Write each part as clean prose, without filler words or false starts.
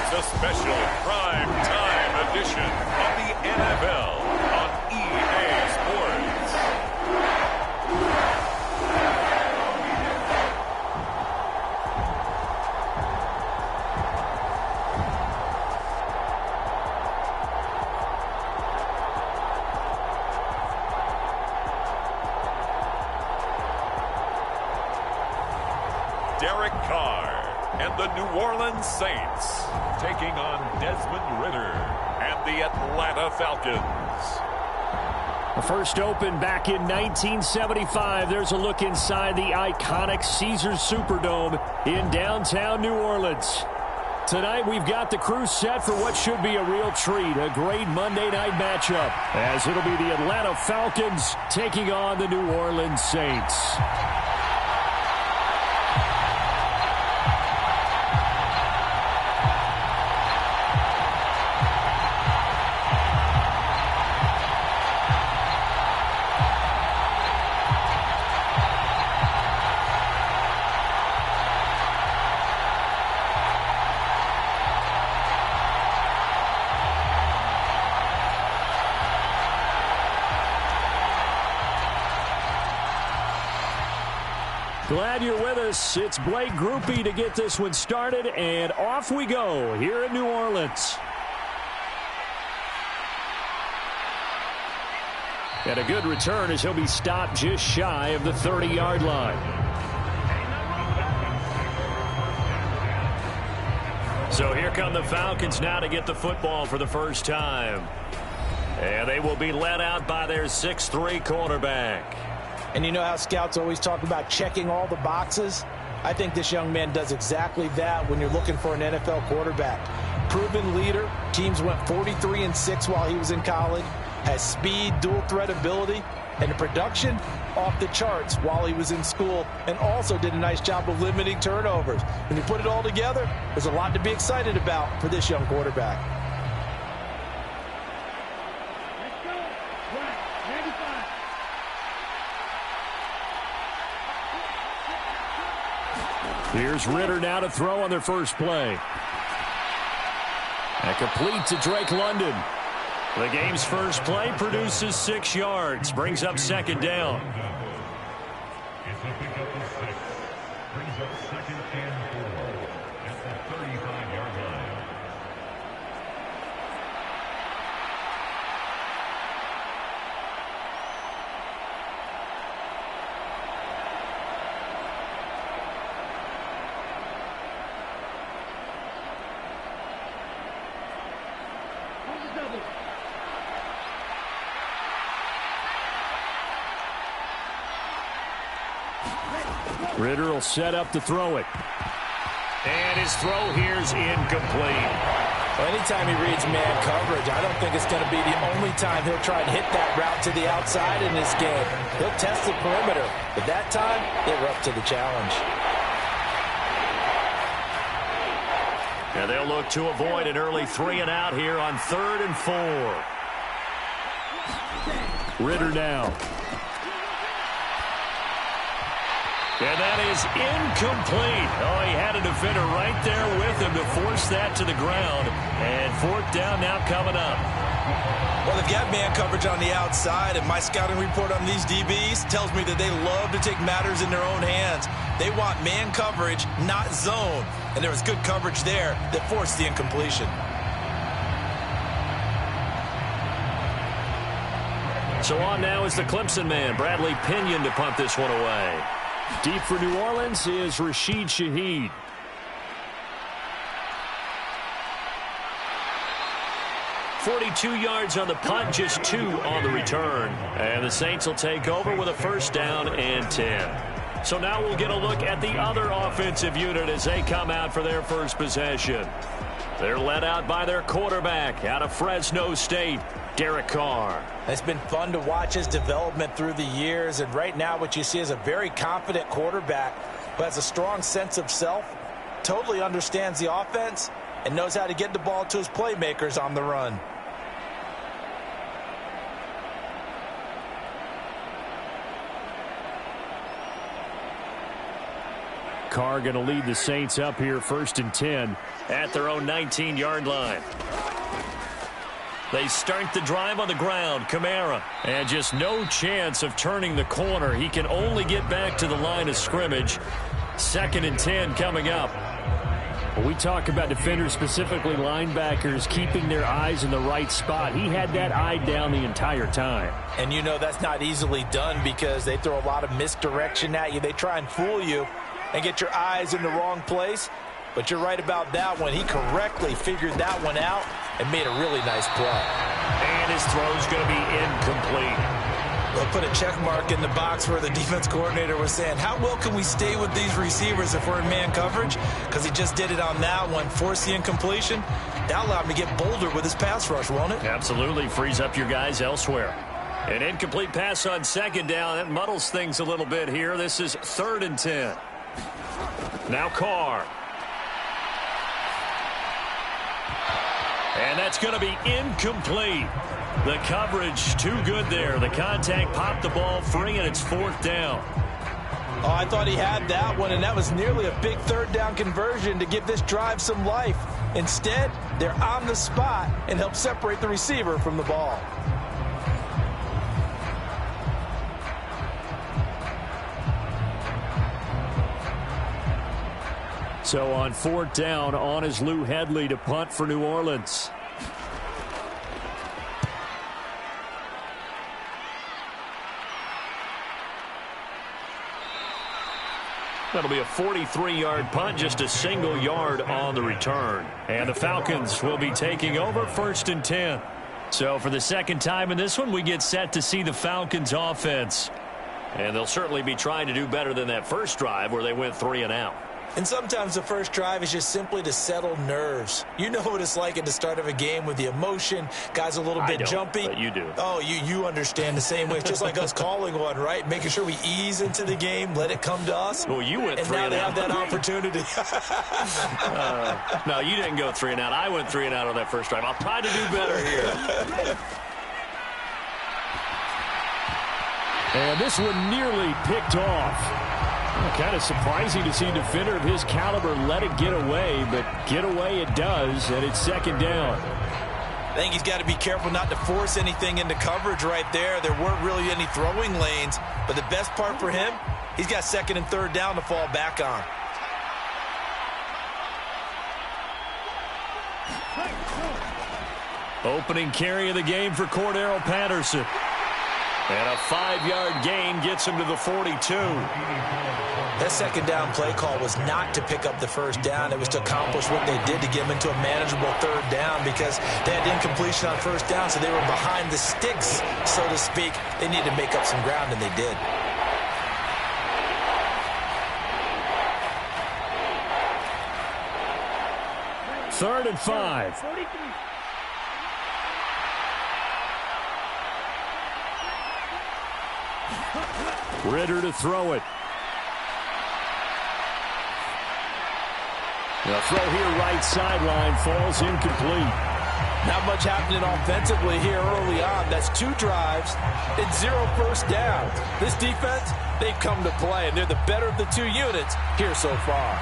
It's a special prime time edition of the NFL on EA Sports. Derek Carr and the New Orleans Saints taking on Desmond Ridder and the Atlanta Falcons. The first opened back in 1975. There's a look inside the iconic Caesars Superdome in downtown New Orleans. Tonight we've got the crew set for what should be a real treat, a great Monday night matchup, as it'll be the Atlanta Falcons taking on the New Orleans Saints. Glad you're with us. It's Blake Groupie to get this one started, and off we go here in New Orleans. And a good return as he'll be stopped just shy of the 30-yard line. So here come the Falcons now to get the football for the first time. And they will be led out by their 6'3" quarterback. And you know how scouts always talk about checking all the boxes? I think this young man does exactly that when you're looking for an NFL quarterback. Proven leader. Teams went 43-6 while he was in college. Has speed, dual threat ability, and the production off the charts while he was in school, and also did a nice job of limiting turnovers. When you put it all together, there's a lot to be excited about for this young quarterback. Here's Ridder now to throw on their first play. And complete to Drake London. The game's first play produces 6 yards. Brings up second down. It's a pickup of 6. Brings up second and 4 at the 35-yard line. Ridder will set up to throw it. And his throw here's incomplete. Well, anytime he reads man coverage, I don't think it's going to be the only time he'll try to hit that route to the outside in this game. He'll test the perimeter, but that time, they were up to the challenge. And they'll look to avoid an early 3 and out here on 3rd and 4. Ridder now. And that is incomplete. Oh, he had a defender right there with him to force that to the ground. And 4th down now coming up. Well, they've got man coverage on the outside, and my scouting report on these DBs tells me that they love to take matters in their own hands. They want man coverage, not zone. And there was good coverage there that forced the incompletion. So on now is the Clemson man, Bradley Pinion, to punt this one away. Deep for New Orleans is Rashid Shaheed. .42 yards on the punt, just 2 on the return. And the Saints will take over with a 1st down and 10. So now we'll get a look at the other offensive unit as they come out for their first possession. They're led out by their quarterback out of Fresno State, Derek Carr. It's been fun to watch his development through the years, and right now what you see is a very confident quarterback who has a strong sense of self, totally understands the offense, and knows how to get the ball to his playmakers on the run. Carr going to lead the Saints up here 1st and 10 at their own 19-yard line. They start the drive on the ground. Kamara. And just no chance of turning the corner. He can only get back to the line of scrimmage. 2nd and 10 coming up. When we talk about defenders, specifically linebackers, keeping their eyes in the right spot, he had that eye down the entire time. And you know that's not easily done because they throw a lot of misdirection at you. They try and fool you and get your eyes in the wrong place. But you're right about that one. He correctly figured that one out and made a really nice play. And his throw's going to be incomplete. We'll put a check mark in the box where the defense coordinator was saying, how well can we stay with these receivers if we're in man coverage? Because he just did it on that one, forced the incompletion. That allowed him to get bolder with his pass rush, won't it? Absolutely. Frees up your guys elsewhere. An incomplete pass on 2nd down. That muddles things a little bit here. This is 3rd and 10. Now Carr. And that's going to be incomplete. The coverage too good there. The contact popped the ball free, and it's 4th down. Oh, I thought he had that one, and that was nearly a big 3rd down conversion to give this drive some life. Instead, they're on the spot and help separate the receiver from the ball. So on 4th down, on is Lou Hedley to punt for New Orleans. That'll be a 43-yard punt, just a single yard on the return. And the Falcons will be taking over 1st and 10. So for the 2nd time in this one, we get set to see the Falcons offense. And they'll certainly be trying to do better than that first drive where they went 3 and out. And sometimes the first drive is just simply to settle nerves. You know what it's like at the start of a game with the emotion. Guys a little bit jumpy. But you do. Oh, you understand the same way. It's just like us calling one, right? Making sure we ease into the game, let it come to us. Well, you went 3 and out. And now they have that opportunity. No, you didn't go 3 and out. I went 3 and out on that first drive. I'll try to do better here. And this one nearly picked off. Kind of surprising to see a defender of his caliber let it get away, but get away it does, and it's 2nd down. I think he's got to be careful not to force anything into coverage right there. There weren't really any throwing lanes, but the best part for him, he's got 2nd and 3rd down to fall back on. Opening carry of the game for Cordero Patterson. And a 5-yard gain gets him to the 42. That 2nd down play call was not to pick up the 1st down. It was to accomplish what they did to get him into a manageable 3rd down because they had incompletion on 1st down, so they were behind the sticks, so to speak. They needed to make up some ground, and they did. Third and 5. Ritter to throw it. The throw here right sideline falls incomplete. Not much happening offensively here early on. That's 2 drives and 0 first downs. This defense, they've come to play, and they're the better of the 2 units here so far.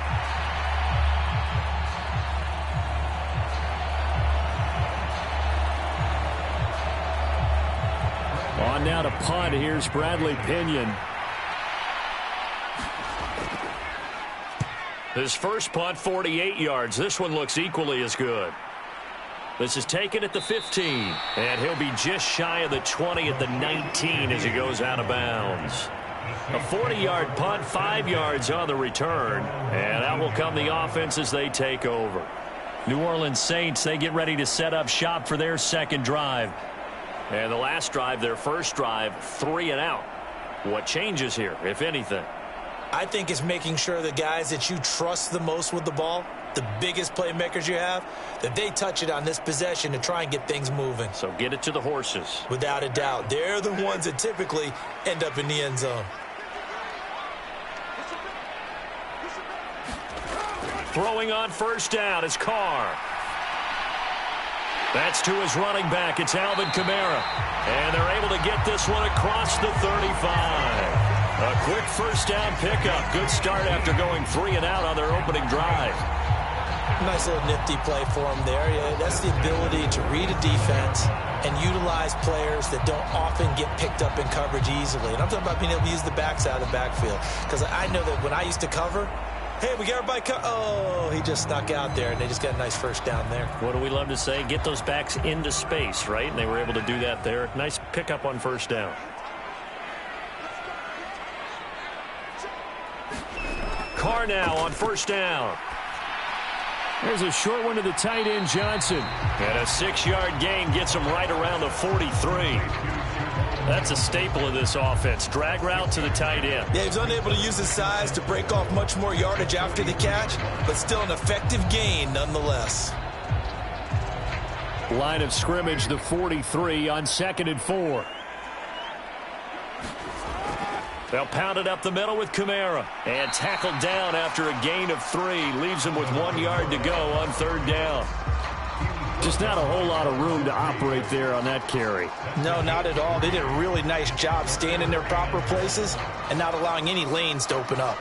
On now to punt. Here's Bradley Pinion. His first punt, 48 yards. This one looks equally as good. This is taken at the 15. And he'll be just shy of the 20 at the 19 as he goes out of bounds. A 40-yard punt, 5 yards on the return. And out will come the offense as they take over. New Orleans Saints, they get ready to set up shop for their 2nd drive. And the last drive, their first drive, 3 and out. What changes here, if anything? I think it's making sure the guys that you trust the most with the ball, the biggest playmakers you have, that they touch it on this possession to try and get things moving. So get it to the horses. Without a doubt. They're the ones that typically end up in the end zone. Throwing on 1st down is Carr. That's to his running back. It's Alvin Kamara. And they're able to get this one across the 35. A quick first down pickup. Good start after going 3 and out on their opening drive. Nice little nifty play for him there. Yeah, that's the ability to read a defense and utilize players that don't often get picked up in coverage easily. And I'm talking about being able to use the backs out of the backfield. Because I know that when I used to cover, hey, we got everybody oh, he just snuck out there, and they just got a nice first down there. What do we love to say? Get those backs into space, right? And they were able to do that there. Nice pickup on first down. Carr now on first down. There's a short one to the tight end, Johnson. And a 6-yard gain gets him right around the 43. That's a staple of this offense. Drag route to the tight end. Yeah, he was unable to use his size to break off much more yardage after the catch, but still an effective gain nonetheless. Line of scrimmage, the 43 on 2nd and 4. They'll pound it up the middle with Kamara. And tackled down after a gain of 3. Leaves him with 1 yard to go on 3rd down. Just not a whole lot of room to operate there on that carry. No, not at all. They did a really nice job staying in their proper places and not allowing any lanes to open up.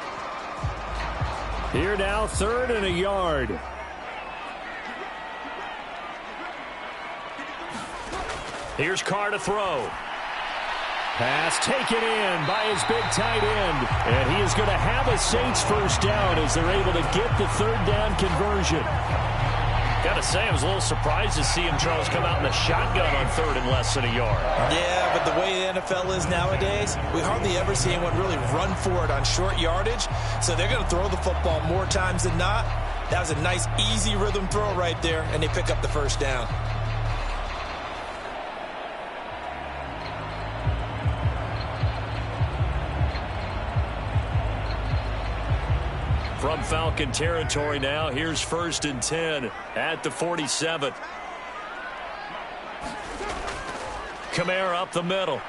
Here now, 3rd and a yard. Here's Carr to throw. Pass taken in by his big tight end. And he is going to have a Saints first down as they're able to get the 3rd down conversion. Got to say, I was a little surprised to see him, Charles, come out in the shotgun on 3rd and less than a yard. Yeah, but the way the NFL is nowadays, we hardly ever see anyone really run for it on short yardage. So they're going to throw the football more times than not. That was a nice, easy rhythm throw right there, and they pick up the first down. From Falcon territory now, here's 1st and 10 at the 47. Kamara up the middle.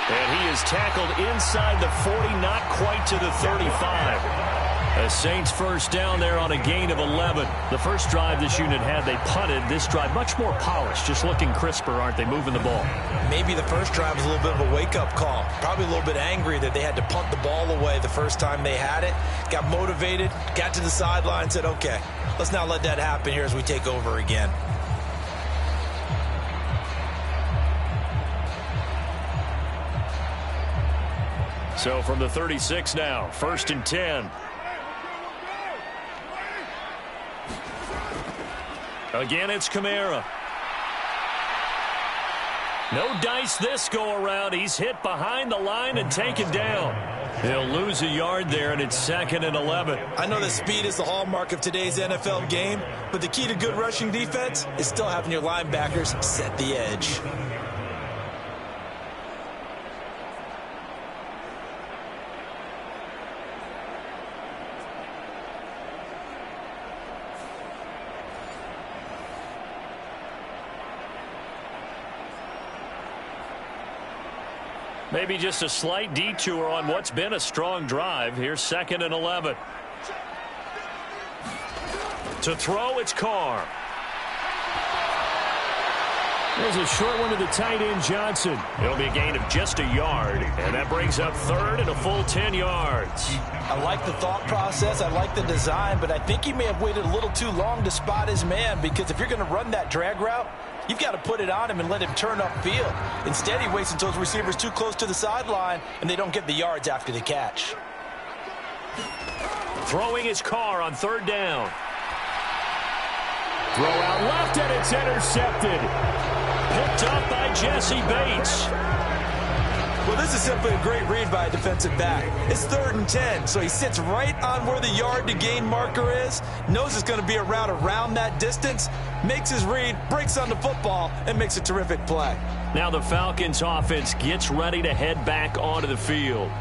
And he is tackled inside the 40, not quite to the 35. A Saints first down there on a gain of 11. The first drive this unit had, they punted. This drive much more polished, just looking crisper, aren't they, moving the ball? Maybe the first drive was a little bit of a wake-up call. Probably a little bit angry that they had to punt the ball away the first time they had it. Got motivated, got to the sideline, said, okay, let's not let that happen here as we take over again. So from the 36 now, 1st and 10. Again, it's Kamara. No dice this go-around. He's hit behind the line and taken down. He'll lose a yard there, and it's 2nd and 11. I know that speed is the hallmark of today's NFL game, but the key to good rushing defense is still having your linebackers set the edge. Maybe just a slight detour on what's been a strong drive. Here's 2nd and 11. To throw, it's Carr. There's a short one to the tight end, Johnson. It'll be a gain of just a yard, and that brings up 3rd and a full 10 yards. I like the thought process. I like the design, but I think he may have waited a little too long to spot his man, because if you're going to run that drag route, you've got to put it on him and let him turn upfield. Instead, he waits until his receiver's too close to the sideline, and they don't get the yards after the catch. Throwing his Carr on 3rd down. Throw out left, and it's intercepted. Picked up by Jesse Bates. Well, this is simply a great read by a defensive back. It's 3rd and 10, so he sits right on where the yard to gain marker is, knows it's going to be a route around that distance, makes his read, breaks on the football, and makes a terrific play. Now the Falcons offense gets ready to head back onto the field.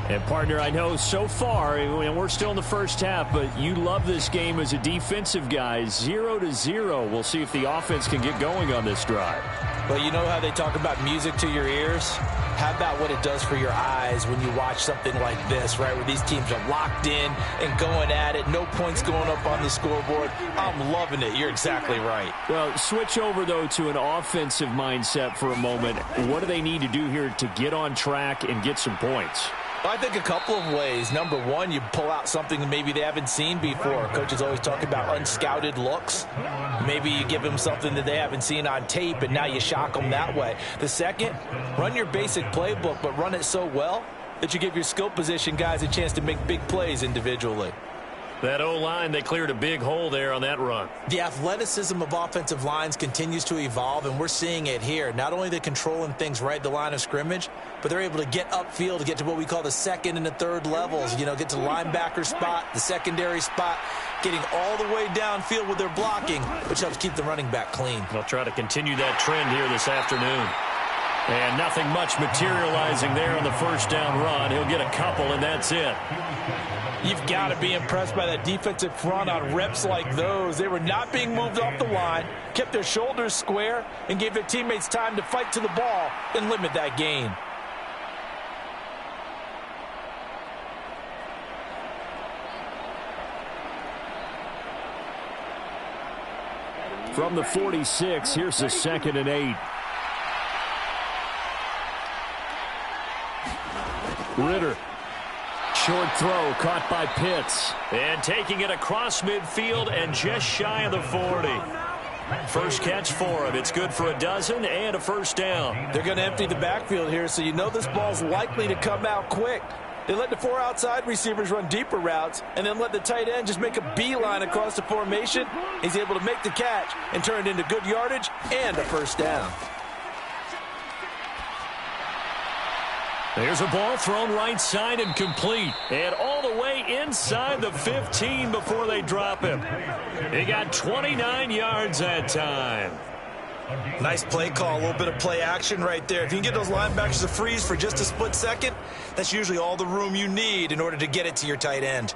And, partner, I know so far, and we're still in the first half, but you love this game as a defensive guy. 0-0. We'll see if the offense can get going on this drive. Well, you know how they talk about music to your ears? How about what it does for your eyes when you watch something like this, right, where these teams are locked in and going at it, no points going up on the scoreboard? I'm loving it. You're exactly right. Well, switch over, though, to an offensive mindset for a moment. What do they need to do here to get on track and get some points? I think a couple of ways. Number one, you pull out something that maybe they haven't seen before. Coaches always talk about unscouted looks. Maybe you give them something that they haven't seen on tape, and now you shock them that way. The second, run your basic playbook, but run it so well that you give your skill position guys a chance to make big plays individually. That O-line, they cleared a big hole there on that run. The athleticism of offensive lines continues to evolve, and we're seeing it here. Not only are they controlling things right at the line of scrimmage, but they're able to get upfield to get to what we call the second and the third levels. You know, get to the linebacker spot, the secondary spot, getting all the way downfield with their blocking, which helps keep the running back clean. They'll try to continue that trend here this afternoon. And nothing much materializing there on the first down run. He'll get a couple, and that's it. You've got to be impressed by that defensive front on reps like those. They were not being moved off the line, kept their shoulders square, and gave their teammates time to fight to the ball and limit that gain. From the 46, here's a 2nd and 8. Ritter. Short throw caught by Pitts. And taking it across midfield and just shy of the 40. First catch for him. It's good for a dozen and a first down. They're going to empty the backfield here, so you know this ball's likely to come out quick. They let the 4 outside receivers run deeper routes and then let the tight end just make a beeline across the formation. He's able to make the catch and turn it into good yardage and a first down. There's a ball thrown right side and complete. And all the way inside the 15 before they drop him. He got 29 yards that time. Nice play call, a little bit of play action right there. If you can get those linebackers to freeze for just a split second, that's usually all the room you need in order to get it to your tight end.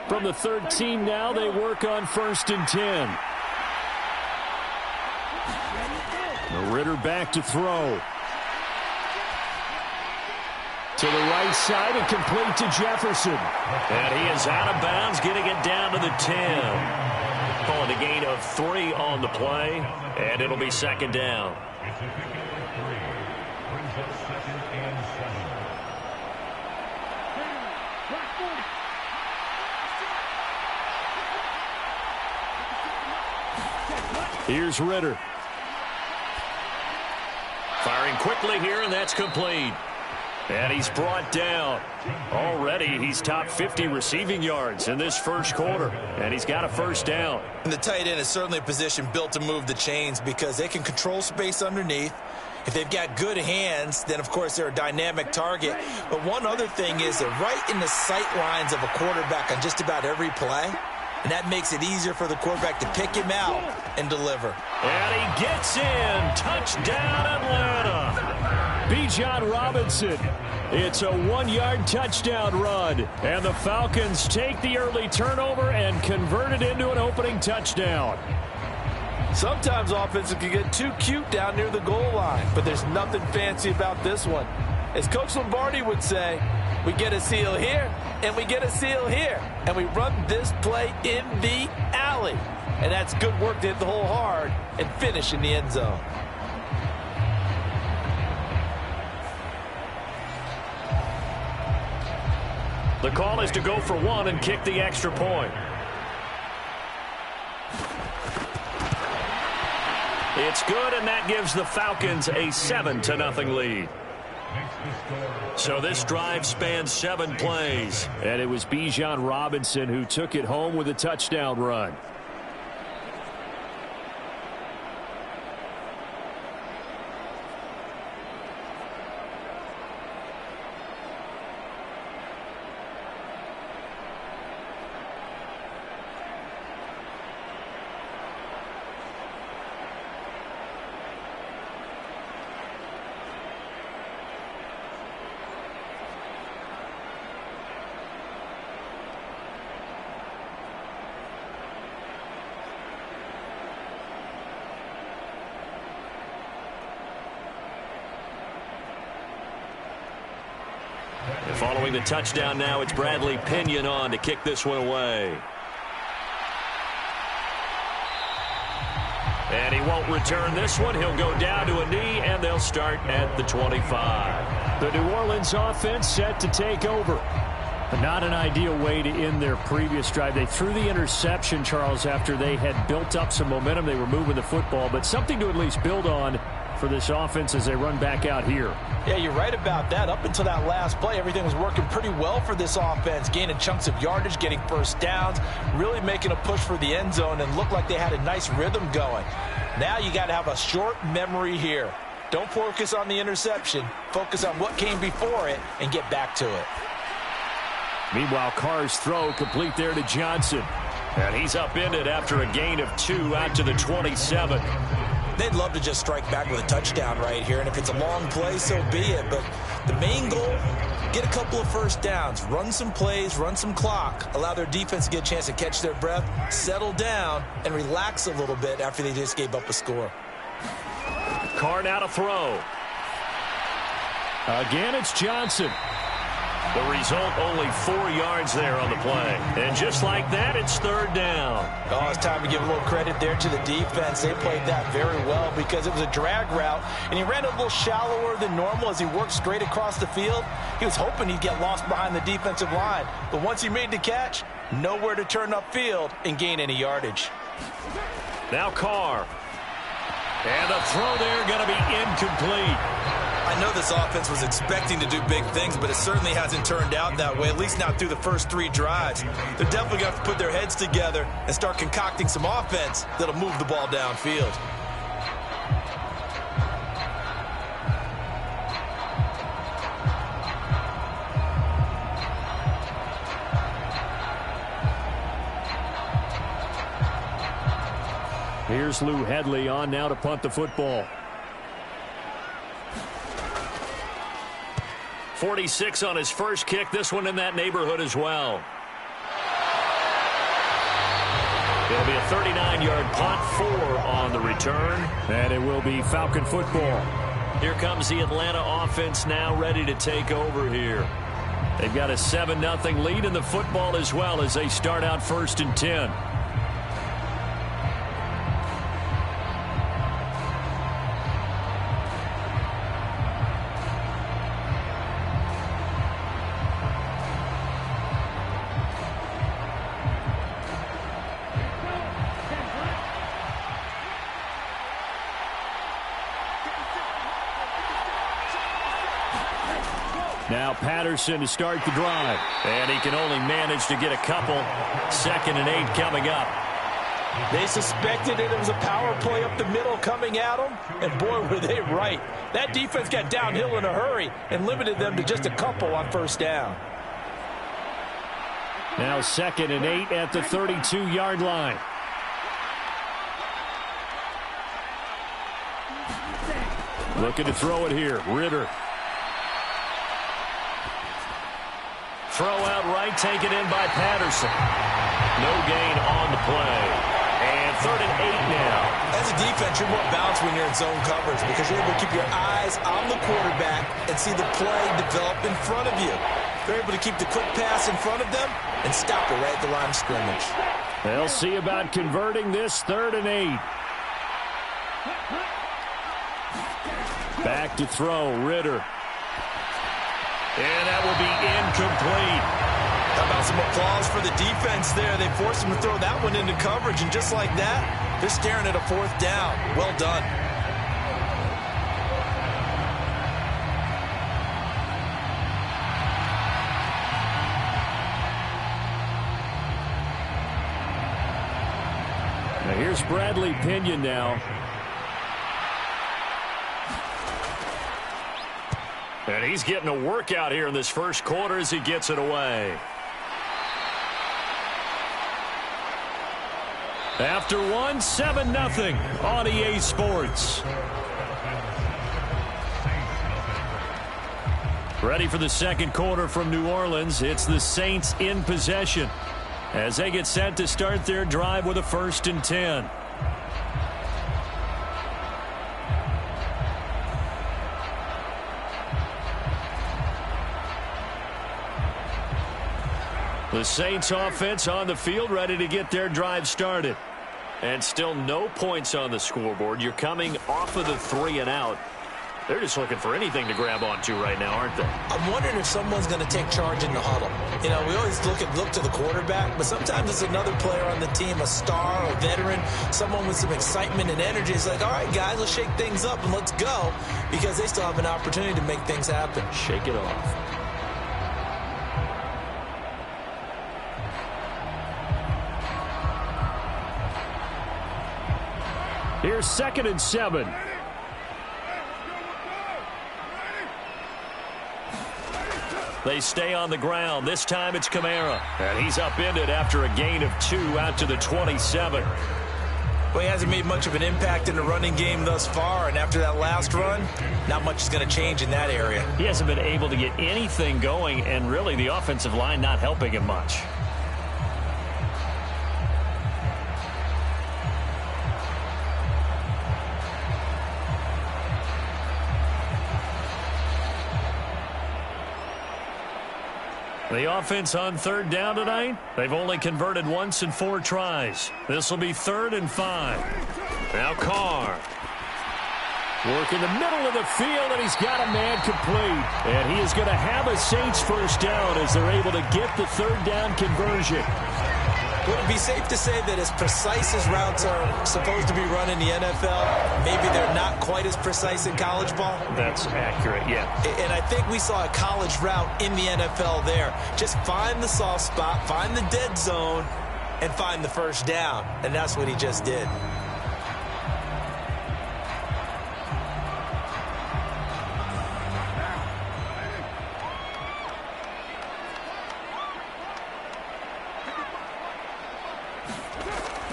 From the 13 now, they work on 1st and 10. Ritter back to throw. To the right side and complete to Jefferson. And he is out of bounds, getting it down to the 10. Calling a gain of 3 on the play, and it'll be 2nd down. It's a pickup of 3. Brings up 2nd and 7. Here's Ritter. Firing quickly here, and that's complete. And he's brought down. Already, he's top 50 receiving yards in this first quarter. And he's got a first down. And the tight end is certainly a position built to move the chains because they can control space underneath. If they've got good hands, then, of course, they're a dynamic target. But one other thing is they're right in the sight lines of a quarterback on just about every play. And that makes it easier for the quarterback to pick him out and deliver. And he gets in. Touchdown, Atlanta. Bijan Robinson. It's a 1-yard touchdown run. And the Falcons take the early turnover and convert it into an opening touchdown. Sometimes offenses can get too cute down near the goal line, but there's nothing fancy about this one. As Coach Lombardi would say, we get a seal here, and we get a seal here, and we run this play in the alley. And that's good work to hit the hole hard and finish in the end zone. The call is to go for 1 and kick the extra point. It's good, and that gives the Falcons a 7-0 lead. So this drive spans 7 plays. And it was Bijan Robinson who took it home with a touchdown run. Following the touchdown now, it's Bradley Pinion on to kick this one away. And he won't return this one. He'll go down to a knee, and they'll start at the 25. The New Orleans offense set to take over. But not an ideal way to end their previous drive. They threw the interception, Charles, after they had built up some momentum. They were moving the football, but something to at least build on for this offense as they run back out here. Yeah, you're right about that. Up until that last play, everything was working pretty well for this offense, gaining chunks of yardage, getting first downs, really making a push for the end zone, and looked like they had a nice rhythm going. Now you got to have a short memory here. Don't focus on the interception. Focus on what came before it and get back to it. Meanwhile, Carr's throw complete there to Johnson. And he's upended after a gain of 2 out to the 27. They'd love to just strike back with a touchdown right here, and if it's a long play, so be it. But the main goal, get a couple of first downs, run some plays, run some clock, allow their defense to get a chance to catch their breath, settle down, and relax a little bit after they just gave up a score. Carr now to throw. Again, it's Johnson. The result, only 4 yards there on the play. And just like that, it's third down. Oh, it's time to give a little credit there to the defense. They played that very well because it was a drag route, and he ran a little shallower than normal as he worked straight across the field. He was hoping he'd get lost behind the defensive line. But once he made the catch, nowhere to turn upfield and gain any yardage. Now Carr. And the throw there going to be incomplete. I know this offense was expecting to do big things, but it certainly hasn't turned out that way, at least not through the first 3 drives. They're definitely going to have to put their heads together and start concocting some offense that'll move the ball downfield. Here's Lou Hedley on now to punt the football. 46 on his first kick. This one in that neighborhood as well. It'll be a 39-yard punt, 4 on the return. And it will be Falcon football. Here comes the Atlanta offense now ready to take over here. They've got a 7-0 lead in the football as well as they start out 1st and 10. Now Patterson to start the drive. And he can only manage to get a couple. 2nd and 8 coming up. They suspected it was a power play up the middle coming at them, and boy, were they right. That defense got downhill in a hurry and limited them to just a couple on 1st down. Now 2nd and 8 at the 32-yard line. Looking to throw it here. Ritter. Throw out right, taken in by Patterson. No gain on the play. And 3rd and 8 now. As a defense, you're more balanced when you're in zone coverage because you're able to keep your eyes on the quarterback and see the play develop in front of you. They're able to keep the quick pass in front of them and stop it right at the line of scrimmage. They'll see about converting this 3rd and 8. Back to throw, Ritter. And that will be incomplete. How about some applause for the defense there? They forced him to throw that one into coverage, and just like that, they're staring at a 4th down. Well done. Now here's Bradley Pinion now. And he's getting a workout here in this first quarter as he gets it away. After 7-0 on EA Sports. Ready for the 2nd quarter from New Orleans. It's the Saints in possession as they get set to start their drive with a 1st and 10. The Saints offense on the field, ready to get their drive started. And still no points on the scoreboard. You're coming off of the 3 and out. They're just looking for anything to grab onto right now, aren't they? I'm wondering if someone's going to take charge in the huddle. You know, we always look to the quarterback, but sometimes it's another player on the team, a star, a veteran, someone with some excitement and energy. It's like, all right, guys, let's shake things up and let's go, because they still have an opportunity to make things happen. Shake it off. Here's 2nd and 7. They stay on the ground. This time it's Kamara. And he's upended after a gain of 2 out to the 27. Well, he hasn't made much of an impact in the running game thus far, and after that last run, not much is going to change in that area. He hasn't been able to get anything going, and really the offensive line not helping him much. The offense on 3rd down tonight, they've only converted once in 4 tries. This will be 3rd and 5. Now Carr. Work in the middle of the field, and he's got a man complete. And he is going to have a Saints first down as they're able to get the 3rd down conversion. Would it be safe to say that as precise as routes are supposed to be run in the NFL, maybe they're not quite as precise in college ball? That's accurate, yeah. And I think we saw a college route in the NFL there. Just find the soft spot, find the dead zone, and find the first down. And that's what he just did.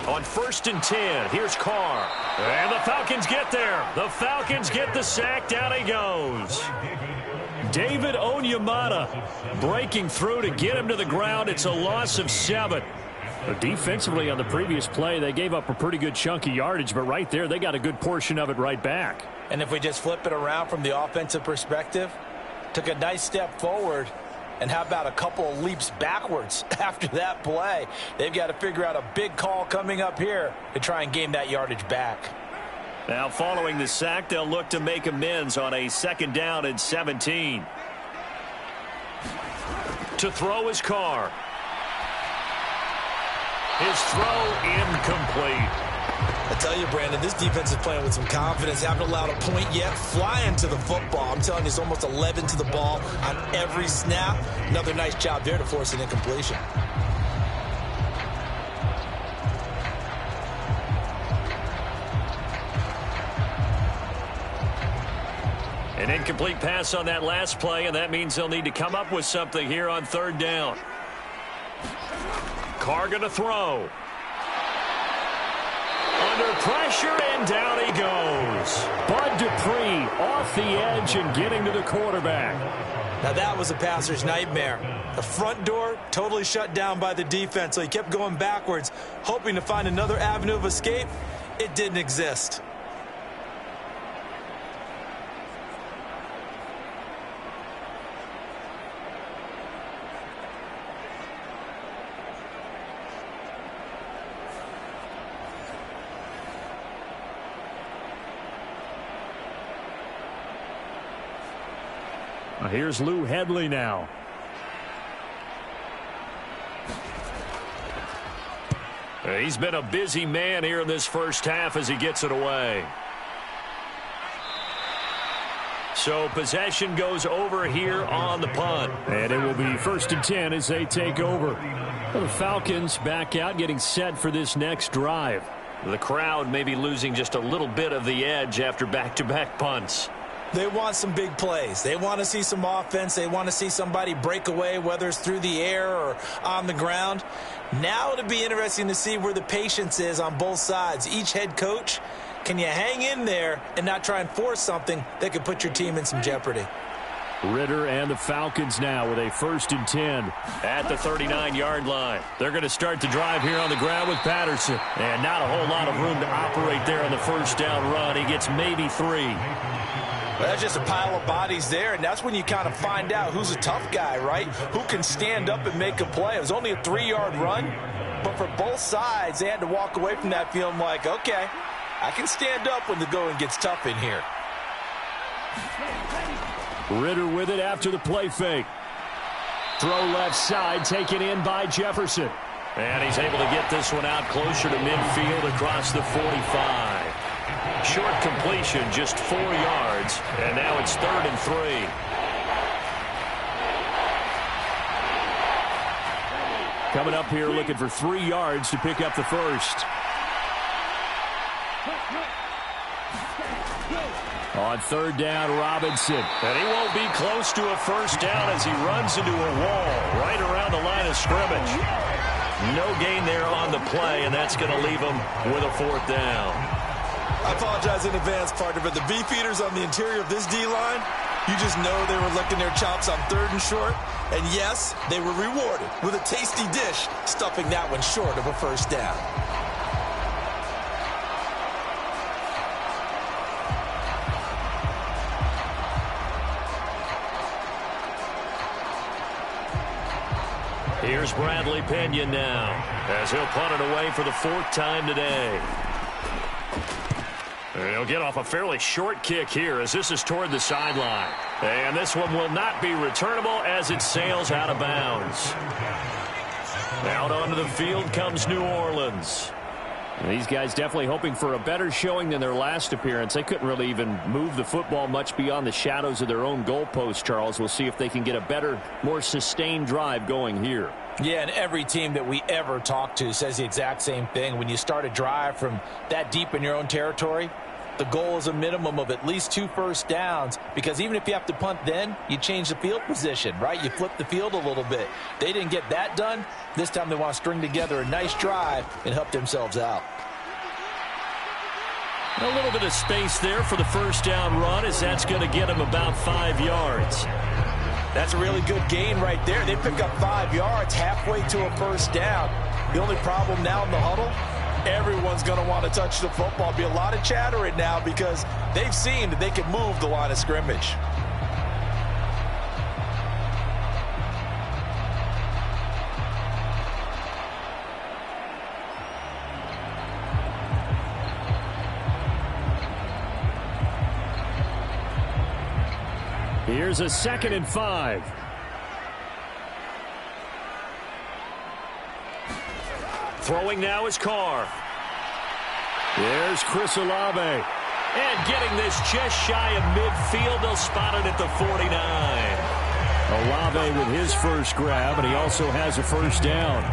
On 1st and 10, here's Carr. And the Falcons get there. The Falcons get the sack. Down he goes. David Onyemata breaking through to get him to the ground. It's a loss of 7. Defensively on the previous play, they gave up a pretty good chunk of yardage, but right there, they got a good portion of it right back. And if we just flip it around from the offensive perspective, took a nice step forward. And how about a couple of leaps backwards after that play? They've got to figure out a big call coming up here to try and gain that yardage back. Now following the sack, they'll look to make amends on a 2nd down and 17. To throw his Carr. His throw incomplete. I tell you, Brandon, this defense is playing with some confidence. Haven't allowed a point yet. Flying to the football. I'm telling you, it's almost 11 to the ball on every snap. Another nice job there to force an incompletion. An incomplete pass on that last play, and that means they'll need to come up with something here on 3rd down. Carr going to throw. Under pressure, and down he goes. Bud Dupree off the edge and getting to the quarterback. Now that was a passer's nightmare. The front door totally shut down by the defense, so he kept going backwards, hoping to find another avenue of escape. It didn't exist. Here's Lou Hedley now. He's been a busy man here in this first half as he gets it away. So possession goes over here on the punt. And it will be 1st and 10 as they take over. Well, the Falcons back out, getting set for this next drive. The crowd may be losing just a little bit of the edge after back-to-back punts. They want some big plays. They want to see some offense. They want to see somebody break away, whether it's through the air or on the ground. Now it'll be interesting to see where the patience is on both sides. Each head coach, can you hang in there and not try and force something that could put your team in some jeopardy? Ritter and the Falcons now with a 1st and 10 at the 39-yard line. They're going to start the drive here on the ground with Patterson. And not a whole lot of room to operate there on the first down run. He gets maybe 3. Well, that's just a pile of bodies there, and that's when you kind of find out who's a tough guy, right? Who can stand up and make a play. It was only a 3-yard run, but for both sides, they had to walk away from that feeling like, okay, I can stand up when the going gets tough in here. Ritter with it after the play fake. Throw left side, taken in by Jefferson. And he's able to get this one out closer to midfield across the 45. Short completion, just 4 yards, and now it's 3rd and 3. Coming up here looking for 3 yards to pick up the first. On 3rd down, Robinson. And he won't be close to a first down as he runs into a wall right around the line of scrimmage. No gain there on the play, and that's going to leave him with a 4th down. I apologize in advance, partner, but the beefeaters on the interior of this D-line, you just know they were licking their chops on 3rd and short. And yes, they were rewarded with a tasty dish, stuffing that one short of a first down. Here's Bradley Pinion now, as he'll punt it away for the 4th time today. He'll get off a fairly short kick here as this is toward the sideline. And this one will not be returnable as it sails out of bounds. Out onto the field comes New Orleans. And these guys definitely hoping for a better showing than their last appearance. They couldn't really even move the football much beyond the shadows of their own goalpost, Charles. We'll see if they can get a better, more sustained drive going here. Yeah, and every team that we ever talk to says the exact same thing. When you start a drive from that deep in your own territory, the goal is a minimum of at least 2 first downs, because even if you have to punt then, you change the field position, right? You flip the field a little bit. They didn't get that done. This time they want to string together a nice drive and help themselves out. A little bit of space there for the first down run, as that's going to get them about 5 yards. That's a really good gain right there. They pick up 5 yards halfway to a first down. The only problem now in the huddle, everyone's going to want to touch the football. Be a lot of chattering now because they've seen that they can move the line of scrimmage. Here's a 2nd and 5. Throwing now is Carr. There's Chris Olave. And getting this just shy of midfield. They'll spot it at the 49. Olave with his first grab, and he also has a first down.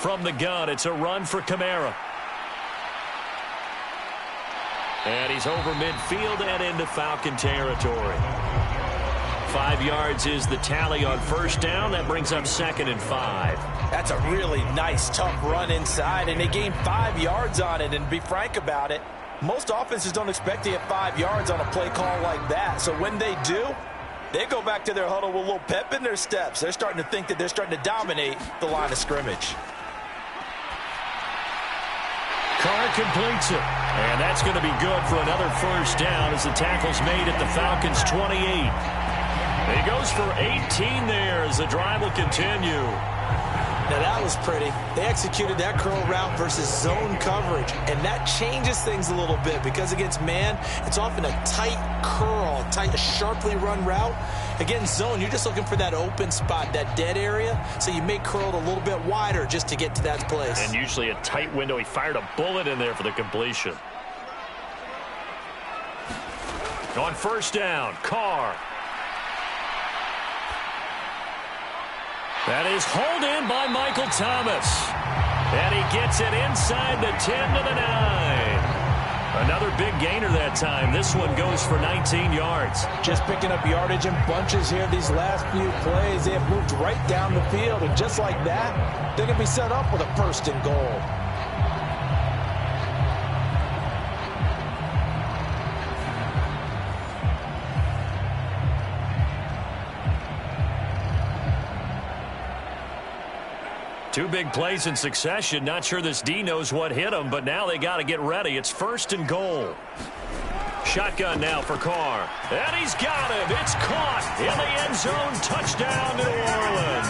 From the gun, it's a run for Kamara. And he's over midfield and into Falcon territory. 5 yards is the tally on first down. That brings up 2nd and 5. That's a really nice, tough run inside, and they gained 5 yards on it. And to be frank about it, most offenses don't expect to get 5 yards on a play call like that. So when they do, they go back to their huddle with a little pep in their steps. They're starting to think that they're starting to dominate the line of scrimmage. Carr completes it. And that's going to be good for another first down as the tackle's made at the Falcons' 28. He goes for 18 there as the drive will continue. Now that was pretty. They executed that curl route versus zone coverage, and that changes things a little bit because against man, it's often a tight curl, tight, sharply run route. Against zone, you're just looking for that open spot, that dead area, so you may curl it a little bit wider just to get to that place. And usually a tight window. He fired a bullet in there for the completion. On first down, Carr. That is hauled in by Michael Thomas. And he gets it inside the 10 to the 9. Another big gainer that time. This one goes for 19 yards. Just picking up yardage in bunches here these last few plays. They have moved right down the field, and just like that, they're going to be set up with a 1st and goal. Two big plays in succession. Not sure this D knows what hit him, but now they got to get ready. It's 1st and goal. Shotgun now for Carr. And he's got him. It's caught in the end zone. Touchdown, New Orleans.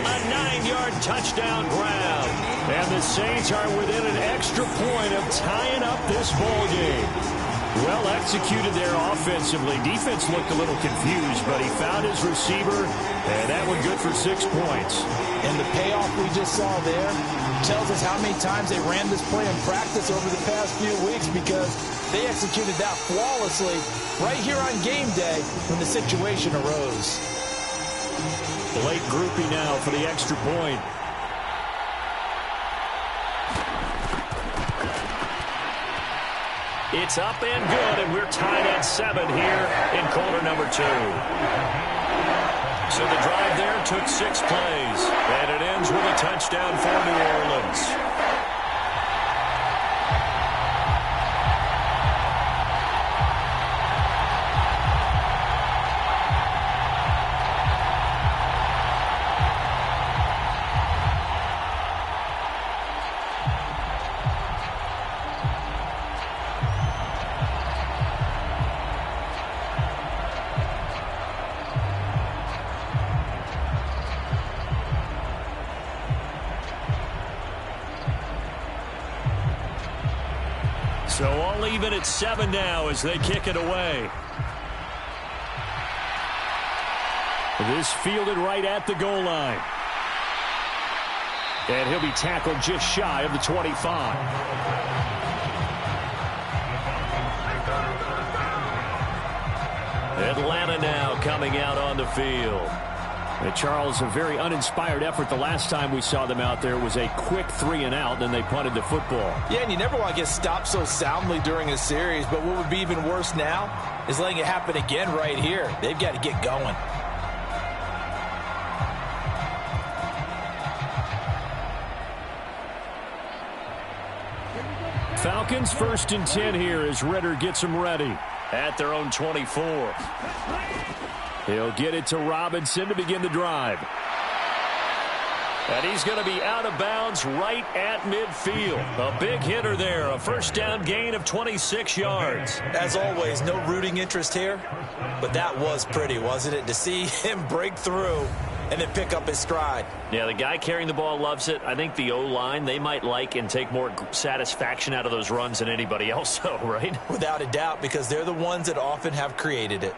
A 9-yard touchdown grab. And the Saints are within an extra point of tying up this ball game. Well executed there offensively. Defense looked a little confused, but he found his receiver, and that one good for 6 points. And the payoff we just saw there tells us how many times they ran this play in practice over the past few weeks, because they executed that flawlessly right here on game day when the situation arose. Late groupie now for the extra point. It's up and good, and we're tied at 7 here in quarter number 2. So the drive there took 6 plays, and it ends with a touchdown for New Orleans. So all even at 7 now as they kick it away. This fielded right at the goal line. And he'll be tackled just shy of the 25. Atlanta now coming out on the field. And Charles, a very uninspired effort. The last time we saw them out there was a quick 3 and out, and they punted the football. Yeah, and you never want to get stopped so soundly during a series, but what would be even worse now is letting it happen again right here. They've got to get going. Falcons 1st and 10 here as Ritter gets them ready at their own 24. He'll get it to Robinson to begin the drive. And he's going to be out of bounds right at midfield. A big hitter there. A 1st down gain of 26 yards. As always, no rooting interest here. But that was pretty, wasn't it? To see him break through and then pick up his stride. Yeah, the guy carrying the ball loves it. I think the O-line, they might like and take more satisfaction out of those runs than anybody else, though, right? Without a doubt, because they're the ones that often have created it.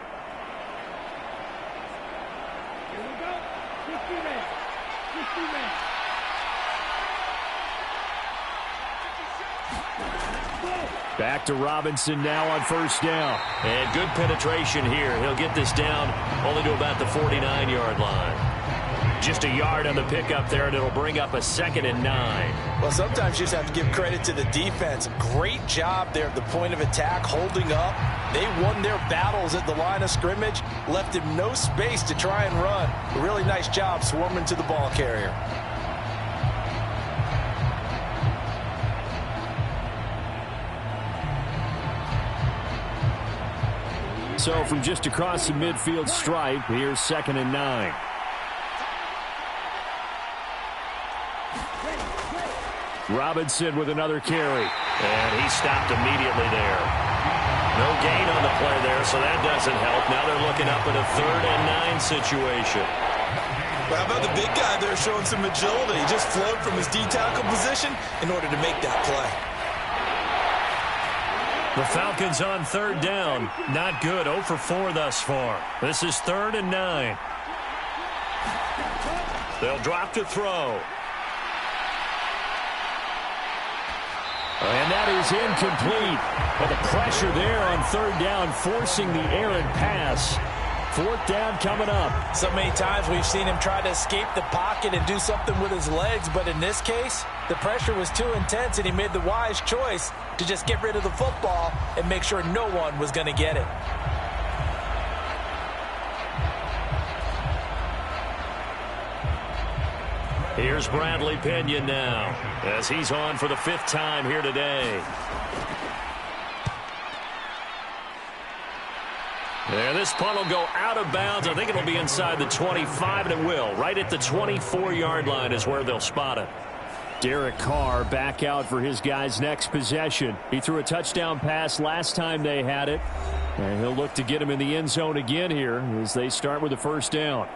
Back to Robinson now on 1st down. And good penetration here. He'll get this down only to about the 49-yard line. Just a yard on the pickup there, and it'll bring up a 2nd and 9. Well, sometimes you just have to give credit to the defense. Great job there at the point of attack, holding up. They won their battles at the line of scrimmage, left him no space to try and run. A really nice job swarming to the ball carrier. So from just across the midfield stripe, here's 2nd and 9. Robinson with another carry. And he stopped immediately there. No gain on the play there, so that doesn't help. Now they're looking up at a 3rd and 9 situation. Well, how about the big guy there showing some agility? He just flowed from his D-tackle position in order to make that play. The Falcons on 3rd down. Not good. 0 for 4 thus far. This is 3rd and 9. They'll drop to throw. And that is incomplete. But the pressure there on 3rd down, forcing the errant pass. 4th down coming up. So many times we've seen him try to escape the pocket and do something with his legs, but in this case, the pressure was too intense and he made the wise choice to just get rid of the football and make sure no one was going to get it. Here's Bradley Pinion now, as he's on for the 5th time here today. And this punt will go out of bounds. I think it'll be inside the 25, and it will. Right at the 24-yard line is where they'll spot it. Derek Carr back out for his guys' next possession. He threw a touchdown pass last time they had it, and he'll look to get him in the end zone again here as they start with the 1st down.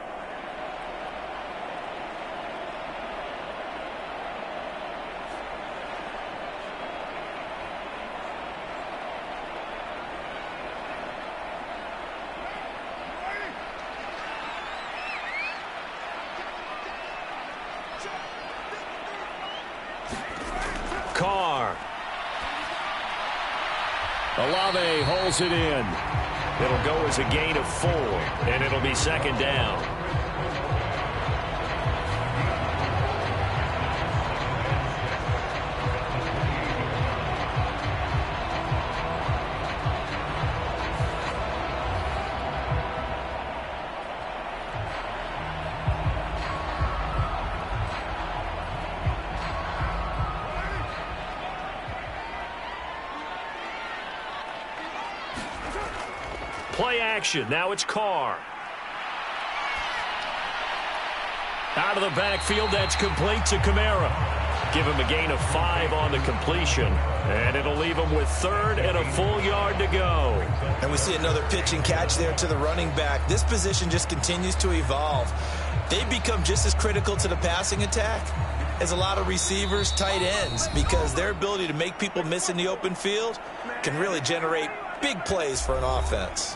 Olave holds it in. It'll go as a gain of 4, and it'll be 2nd down. Play action. Now it's Carr. Out of the backfield, that's complete to Kamara. Give him a gain of 5 on the completion, and it'll leave him with 3rd and a full yard to go. And we see another pitch and catch there to the running back. This position just continues to evolve. They become just as critical to the passing attack as a lot of receivers, tight ends, because their ability to make people miss in the open field can really generate big plays for an offense.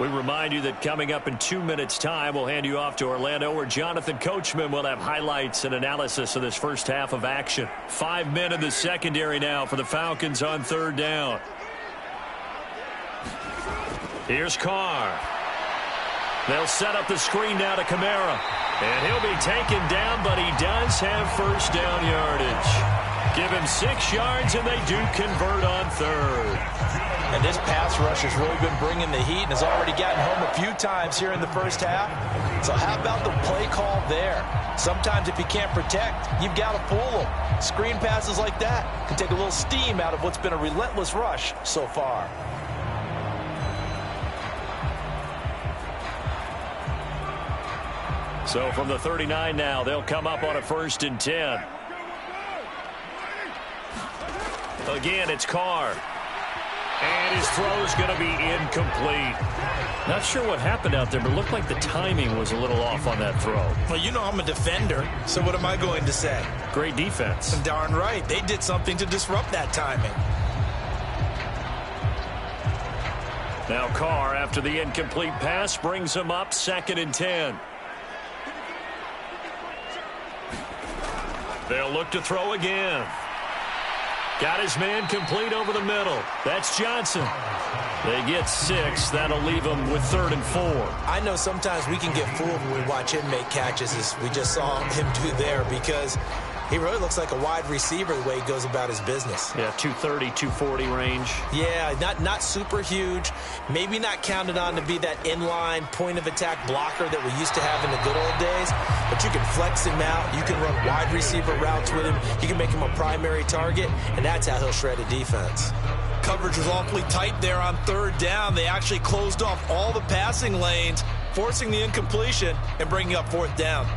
We remind you that coming up in 2 minutes' time, we'll hand you off to Orlando, where Jonathan Coachman will have highlights and analysis of this first half of action. 5 men in the secondary now for the Falcons on 3rd down. Here's Carr. They'll set up the screen now to Kamara. And he'll be taken down, but he does have 1st down yardage. Give him 6 yards, and they do convert on 3rd. And this pass rush has really been bringing the heat and has already gotten home a few times here in the first half. So how about the play call there? Sometimes if you can't protect, you've got to fool them. Screen passes like that can take a little steam out of what's been a relentless rush so far. So from the 39 now, they'll come up on a 1st and 10. Again, it's Carr. And his throw's going to be incomplete. Not sure what happened out there, but it looked like the timing was a little off on that throw. Well, you know I'm a defender, so what am I going to say? Great defense. Darn right. They did something to disrupt that timing. Now Carr, after the incomplete pass, brings him up 2nd and 10. They'll look to throw again. Got his man complete over the middle. That's Johnson. They get 6. That'll leave them with 3rd and 4. I know sometimes we can get fooled when we watch him make catches, as we just saw him do there, because he really looks like a wide receiver the way he goes about his business. Yeah, 230, 240 range. Yeah, not super huge. Maybe not counted on to be that inline point-of-attack blocker that we used to have in the good old days. But you can flex him out. You can run wide receiver routes with him. You can make him a primary target, and that's how he'll shred a defense. Coverage was awfully tight there on 3rd down. They actually closed off all the passing lanes, forcing the incompletion and bringing up 4th down.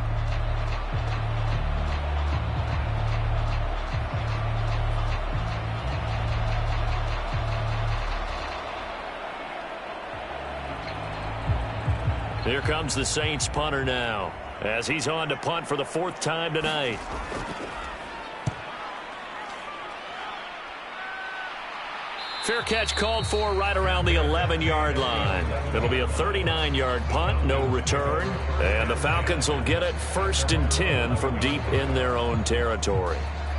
Here comes the Saints punter now, as he's on to punt for the 4th time tonight. Fair catch called for right around the 11-yard line. It'll be a 39-yard punt, no return. And the Falcons will get it 1st and 10 from deep in their own territory.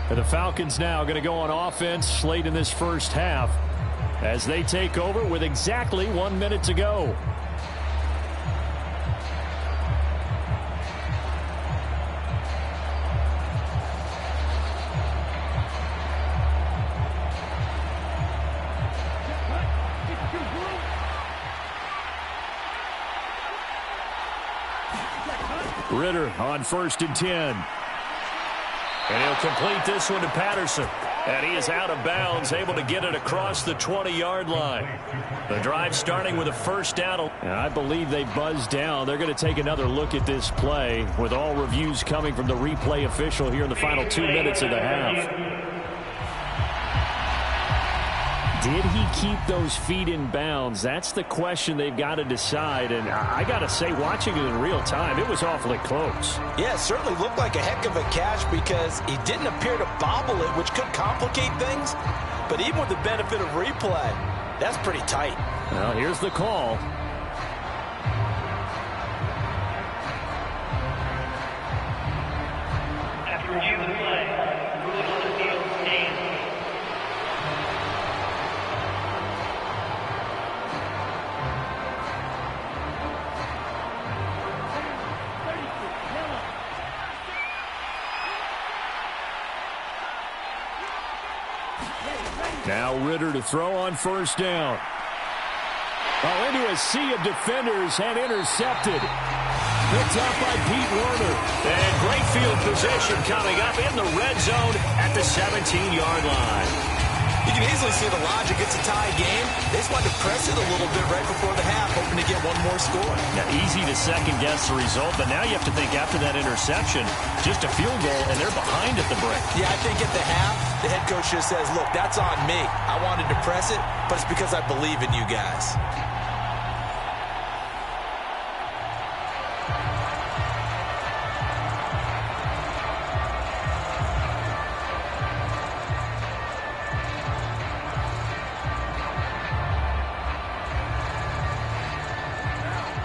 And the Falcons now going to go on offense late in this first half as they take over with exactly 1 minute to go. Ritter on 1st and 10. And he'll complete this one to Patterson. And he is out of bounds, able to get it across the 20-yard line. The drive starting with a first down. And I believe they buzzed down. They're going to take another look at this play with all reviews coming from the replay official here in the final 2 minutes of the half. Did he keep those feet in bounds? That's the question they've got to decide. And I got to say, watching it in real time, it was awfully close. Yeah, it certainly looked like a heck of a catch because he didn't appear to bobble it, which could complicate things. But even with the benefit of replay, that's pretty tight. Well, here's the call. After review of the play, rules on the field stand. Now Ritter to throw on 1st down. Oh, into a sea of defenders and intercepted. Picked up by Pete Werner. And great field position coming up in the red zone at the 17-yard line. You can easily see the logic. It's a tie game. They just wanted to press it a little bit right before the half, hoping to get one more score. Now, easy to second-guess the result, but now you have to think after that interception, just a field goal, and they're behind at the break. Yeah, I think at the half, the head coach just says, look, that's on me. I wanted to press it, but it's because I believe in you guys.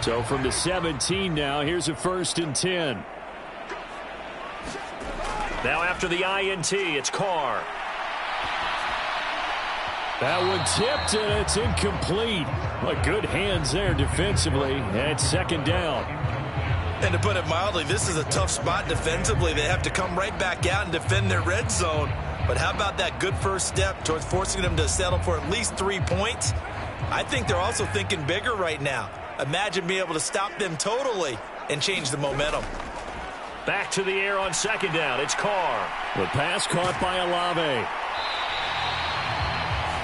So from the 17 now, here's a 1st and 10. Now after the INT, it's Carr. That one tipped, and it's incomplete. But good hands there defensively, and 2nd down. And to put it mildly, this is a tough spot defensively. They have to come right back out and defend their red zone. But how about that good first step towards forcing them to settle for at least 3 points? I think they're also thinking bigger right now. Imagine being able to stop them totally and change the momentum. Back to the air on 2nd down. It's Carr. The pass caught by Olave.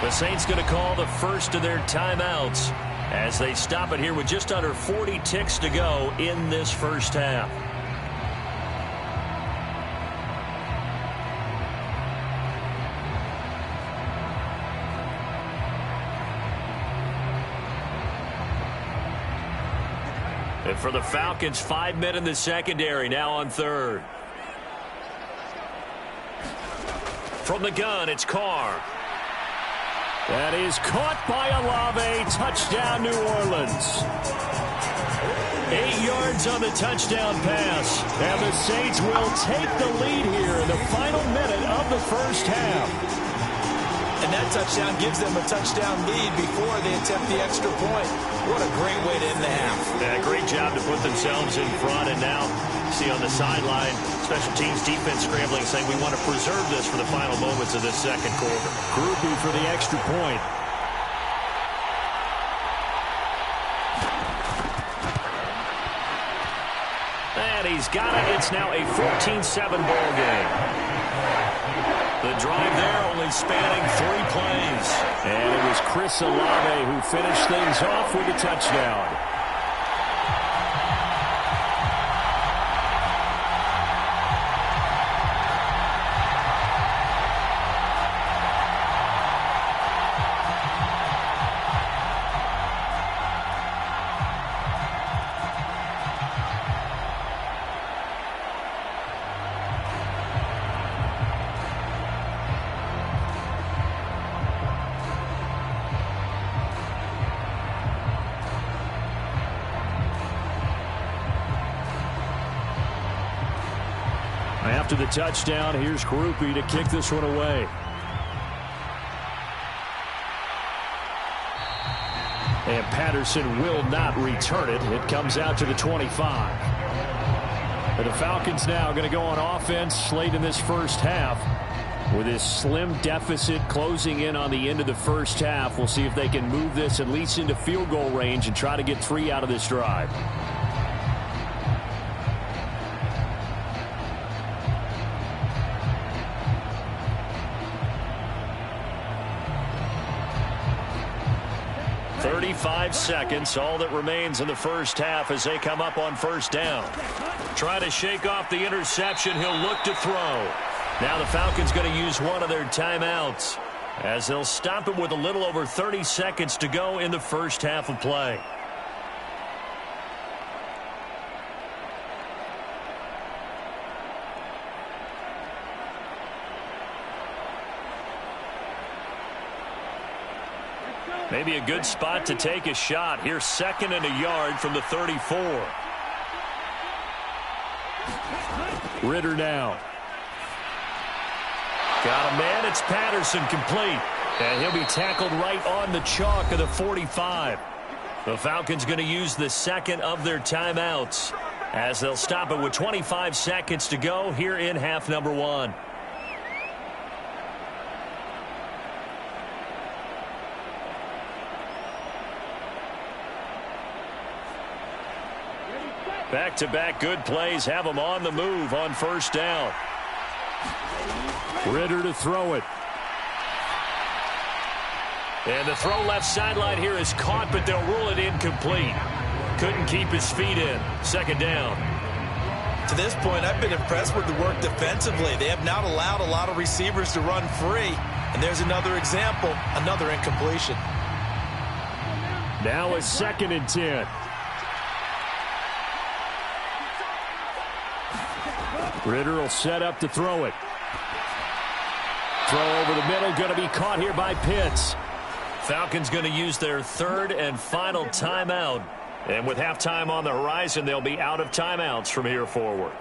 The Saints going to call the first of their timeouts as they stop it here with just under 40 ticks to go in this first half. And for the Falcons, 5 men in the secondary, now on 3rd. From the gun, it's Carr. That is caught by Olave. Touchdown, New Orleans. 8 yards on the touchdown pass. And the Saints will take the lead here in the final minute of the first half. And that touchdown gives them a touchdown lead before they attempt the extra point. What a great way to end the half. Yeah, great job to put themselves in front. And now, see on the sideline, special teams defense scrambling, saying we want to preserve this for the final moments of this second quarter. Groupie for the extra point. And he's got it. It's now a 14-7 ball game. The drive there only spanning 3 plays. And it was Chris Olave who finished things off with a touchdown. After the touchdown, here's Groupie to kick this one away. And Patterson will not return it. It comes out to the 25. And the Falcons now going to go on offense late in this first half. With this slim deficit closing in on the end of the first half, we'll see if they can move this at least into field goal range and try to get 3 out of this drive. 35 seconds, all that remains in the first half as they come up on first down. Try to shake off the interception. He'll look to throw. Now the Falcons going to use one of their timeouts as they'll stop it with a little over 30 seconds to go in the first half of play. Maybe a good spot to take a shot. Here's 2nd and a yard from the 34. Ritter now. Got a man. It's Patterson, complete. And he'll be tackled right on the chalk of the 45. The Falcons going to use the 2nd of their timeouts as they'll stop it with 25 seconds to go here in half number 1. Back-to-back good plays have them on the move on first down. Ritter to throw it. And the throw left sideline here is caught, but they'll rule it incomplete. Couldn't keep his feet in. 2nd down. To this point, I've been impressed with the work defensively. They have not allowed a lot of receivers to run free. And there's another example, another incompletion. Now a 2nd and 10. Ritter will set up to throw it. Throw over the middle, going to be caught here by Pitts. Falcons going to use their 3rd and final timeout. And with halftime on the horizon, they'll be out of timeouts from here forward.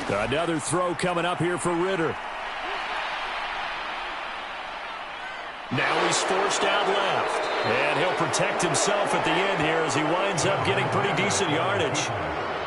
Another throw coming up here for Ritter. Now he's forced out left. And he'll protect himself at the end here as he winds up getting pretty decent yardage.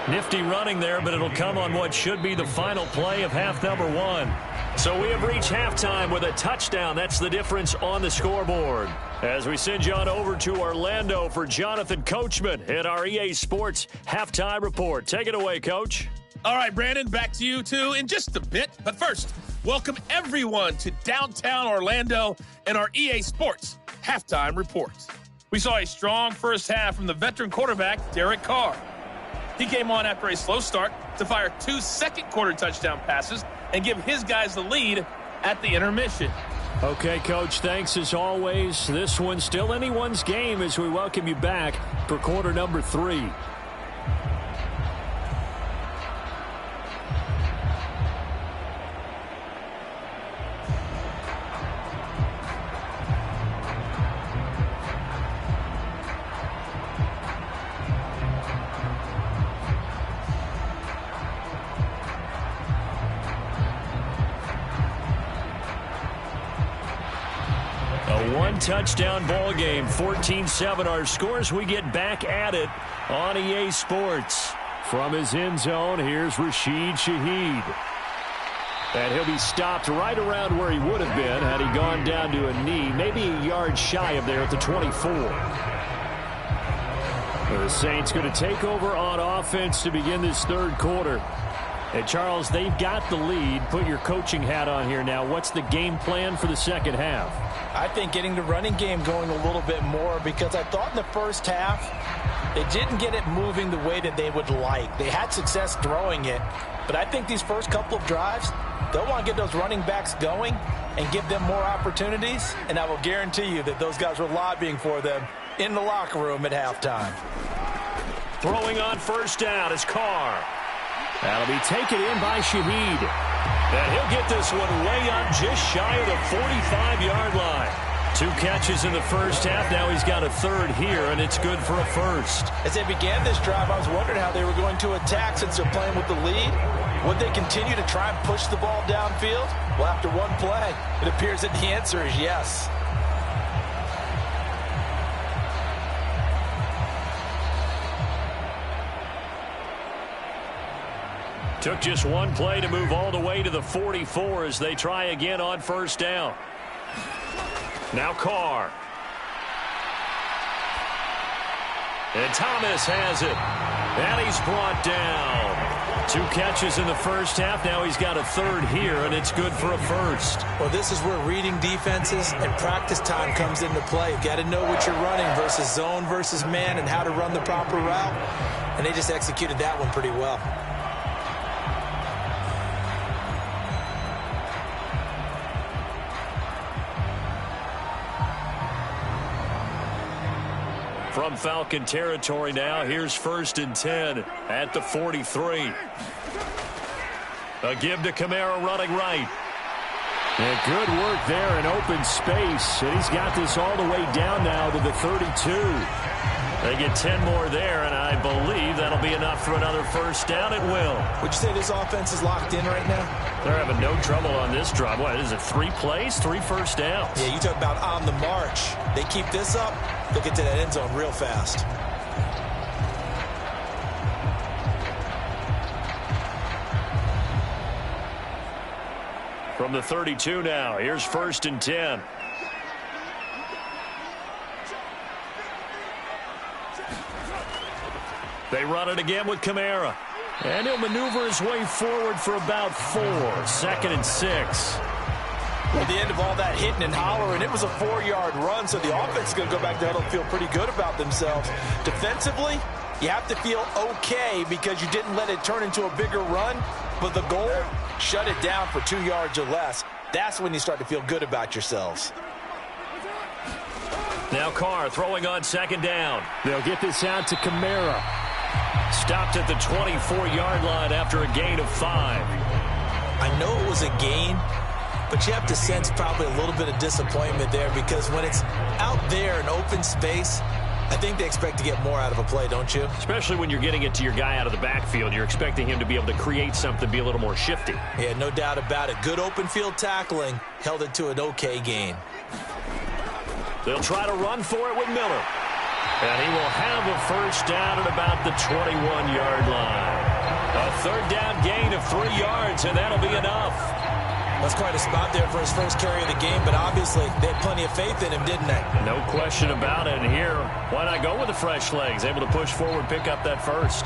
Nifty running there, but it'll come on what should be the final play of half number 1. So we have reached halftime with a touchdown. That's the difference on the scoreboard. As we send you on over to Orlando for Jonathan Coachman at our EA Sports Halftime Report. Take it away, Coach. All right, Brandon, back to you, too, in just a bit. But first, welcome everyone to downtown Orlando and our EA Sports Halftime Report. We saw a strong first half from the veteran quarterback, Derek Carr. He came on after a slow start to fire 2 second-quarter touchdown passes and give his guys the lead at the intermission. Okay, Coach, thanks as always. This one's still anyone's game as we welcome you back for quarter number 3. Touchdown ball game, 14-7 our scores. We get back at it on EA Sports. From his end zone, here's Rashid Shaheed. And he'll be stopped right around where he would have been had he gone down to a knee, maybe a yard shy of there at the 24. The Saints going to take over on offense to begin this 3rd quarter. And, Charles, they've got the lead. Put your coaching hat on here now. What's the game plan for the second half? I think getting the running game going a little bit more, because I thought in the first half they didn't get it moving the way that they would like. They had success throwing it, but I think these first couple of drives, they'll want to get those running backs going and give them more opportunities, and I will guarantee you that those guys were lobbying for them in the locker room at halftime. Throwing on first down is Carr. That'll be taken in by Shaheed. And he'll get this one way up just shy of the 45-yard line. 2 catches in the first half. Now he's got a 3rd here, and it's good for a 1st. As they began this drive, I was wondering how they were going to attack since they're playing with the lead. Would they continue to try and push the ball downfield? Well, after one play, it appears that the answer is yes. Took just one play to move all the way to the 44 as they try again on first down. Now Carr. And Thomas has it. And he's brought down. 2 catches in the first half. Now he's got a third here, and it's good for a first. Well, this is where reading defenses and practice time comes into play. You've got to know what you're running versus zone versus man and how to run the proper route. And they just executed that one pretty well. From Falcon territory now, here's 1st and 10 at the 43. A give to Kamara running right. And good work there in open space. And he's got this all the way down now to the 32. They get 10 more there, and I believe that'll be enough for another first down. It will. Would you say this offense is locked in right now? They're having no trouble on this drive. What is it, 3 plays, 3 first downs? Yeah, you talk about on the march. They keep this up, they'll get to that end zone real fast. From the 32 now, here's 1st and 10. They run it again with Kamara. And he'll maneuver his way forward for about 4. 2nd and 6. At the end of all that hitting and hollering, it was a 4-yard run, so the offense is going to go back there and feel pretty good about themselves. Defensively, you have to feel okay because you didn't let it turn into a bigger run, but the goal, shut it down for 2 yards or less. That's when you start to feel good about yourselves. Now Carr throwing on 2nd down. They'll get this out to Kamara. Stopped at the 24-yard line after a gain of 5. I know it was a gain, but you have to sense probably a little bit of disappointment there because when it's out there in open space, I think they expect to get more out of a play, don't you? Especially when you're getting it to your guy out of the backfield. You're expecting him to be able to create something, be a little more shifty. Yeah, no doubt about it. Good open field tackling held it to an okay gain. They'll try to run for it with Miller. And he will have a first down at about the 21-yard line. A 3rd down gain of 3 yards, and that'll be enough. That's quite a spot there for his first carry of the game, but obviously they had plenty of faith in him, didn't they? No question about it. And here, why not go with the fresh legs? Able to push forward, pick up that first.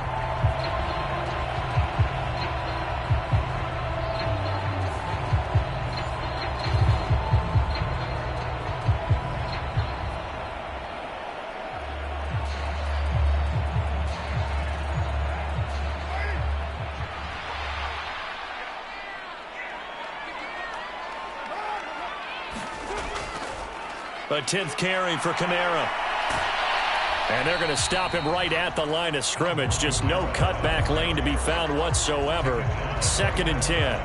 A 10th carry for Kamara. And they're going to stop him right at the line of scrimmage. Just no cutback lane to be found whatsoever. 2nd and 10.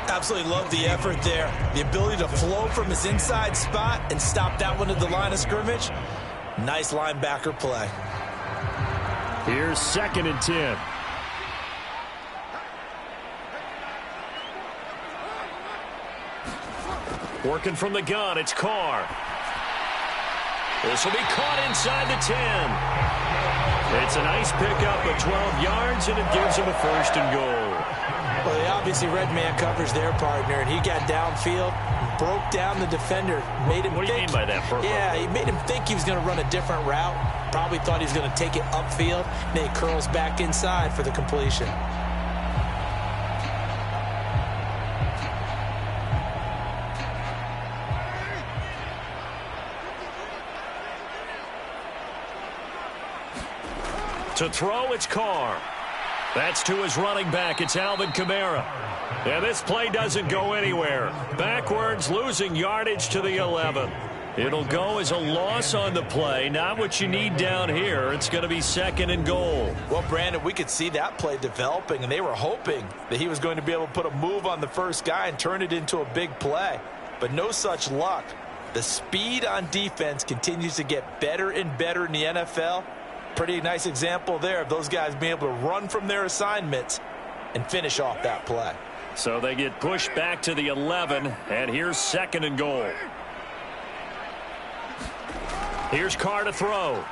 Absolutely love the effort there. The ability to flow from his inside spot and stop that one at the line of scrimmage. Nice linebacker play. Here's 2nd and 10. Working from the gun, it's Carr. This will be caught inside the 10. It's a nice pickup of 12 yards, and it gives him a 1st and goal. Well, they obviously red man coverage their partner, and he got downfield, broke down the defender, made him What do you mean by that, Purple? Yeah, he made him think he was going to run a different route. Probably thought he was going to take it upfield, and then he curls back inside for the completion. To throw, it's Carr. That's to his running back. It's Alvin Kamara. And this play doesn't go anywhere. Backwards, losing yardage to the 11. It'll go as a loss on the play. Not what you need down here. It's going to be 2nd and goal. Well, Brandon, we could see that play developing, and they were hoping that he was going to be able to put a move on the first guy and turn it into a big play. But no such luck. The speed on defense continues to get better and better in the NFL. Pretty nice example there of those guys being able to run from their assignments and finish off that play. So they get pushed back to the 11, and here's 2nd and goal. Here's Carr to throw.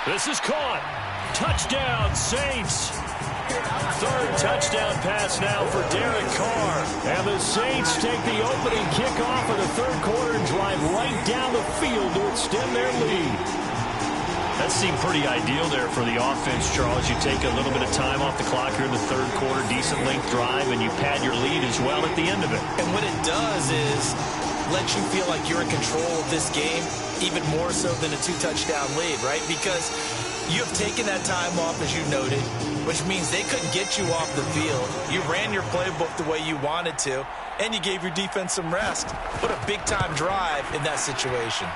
This is caught. Touchdown, Saints. 3rd touchdown pass now for Derek Carr. And the Saints take the opening kickoff of the 3rd quarter and drive right down the field to extend their lead. seemed pretty ideal there for the offense, Charles. You take a little bit of time off the clock here in the third quarter, decent length drive, and you pad your lead as well at the end of it. And what it does is let you feel like you're in control of this game, even more so than a 2-touchdown lead, right? Because you have taken that time off, as you noted, which means they couldn't get you off the field. You ran your playbook the way you wanted to, and you gave your defense some rest. What a big-time drive in that situation.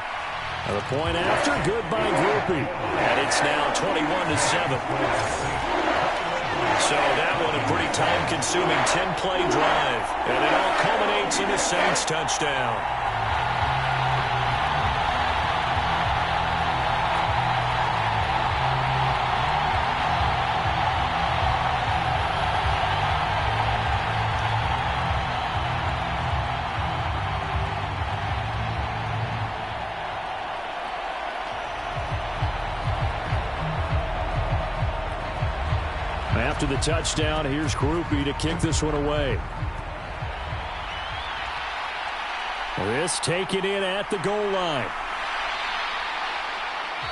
And the point after, good by Groupie. And it's now 21-7. So that one a pretty time-consuming 10-play drive. And it all culminates in the Saints touchdown. After the touchdown, here's Groupie to kick this one away. This taken in at the goal line.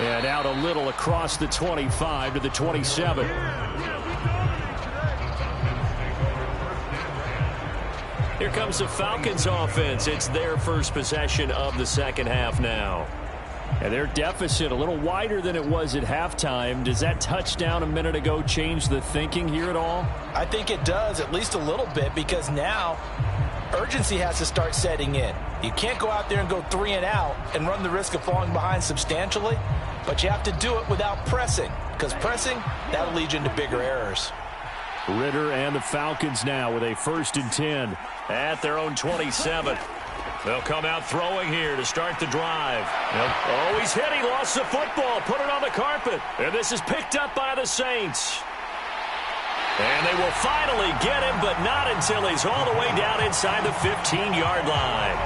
And out a little across the 25 to the 27. Here comes the Falcons offense. It's their first possession of the second half now. And their deficit a little wider than it was at halftime. Does that touchdown a minute ago change the thinking here at all? I think it does, at least a little bit, because now urgency has to start setting in. You can't go out there and go 3 and out and run the risk of falling behind substantially, but you have to do it without pressing, because pressing, that'll lead you into bigger errors. Ritter and the Falcons now with a 1st and 10 at their own 27. They'll come out throwing here to start the drive. Oh, he's hit. He lost the football. Put it on the carpet. And this is picked up by the Saints. And they will finally get him, but not until he's all the way down inside the 15-yard line.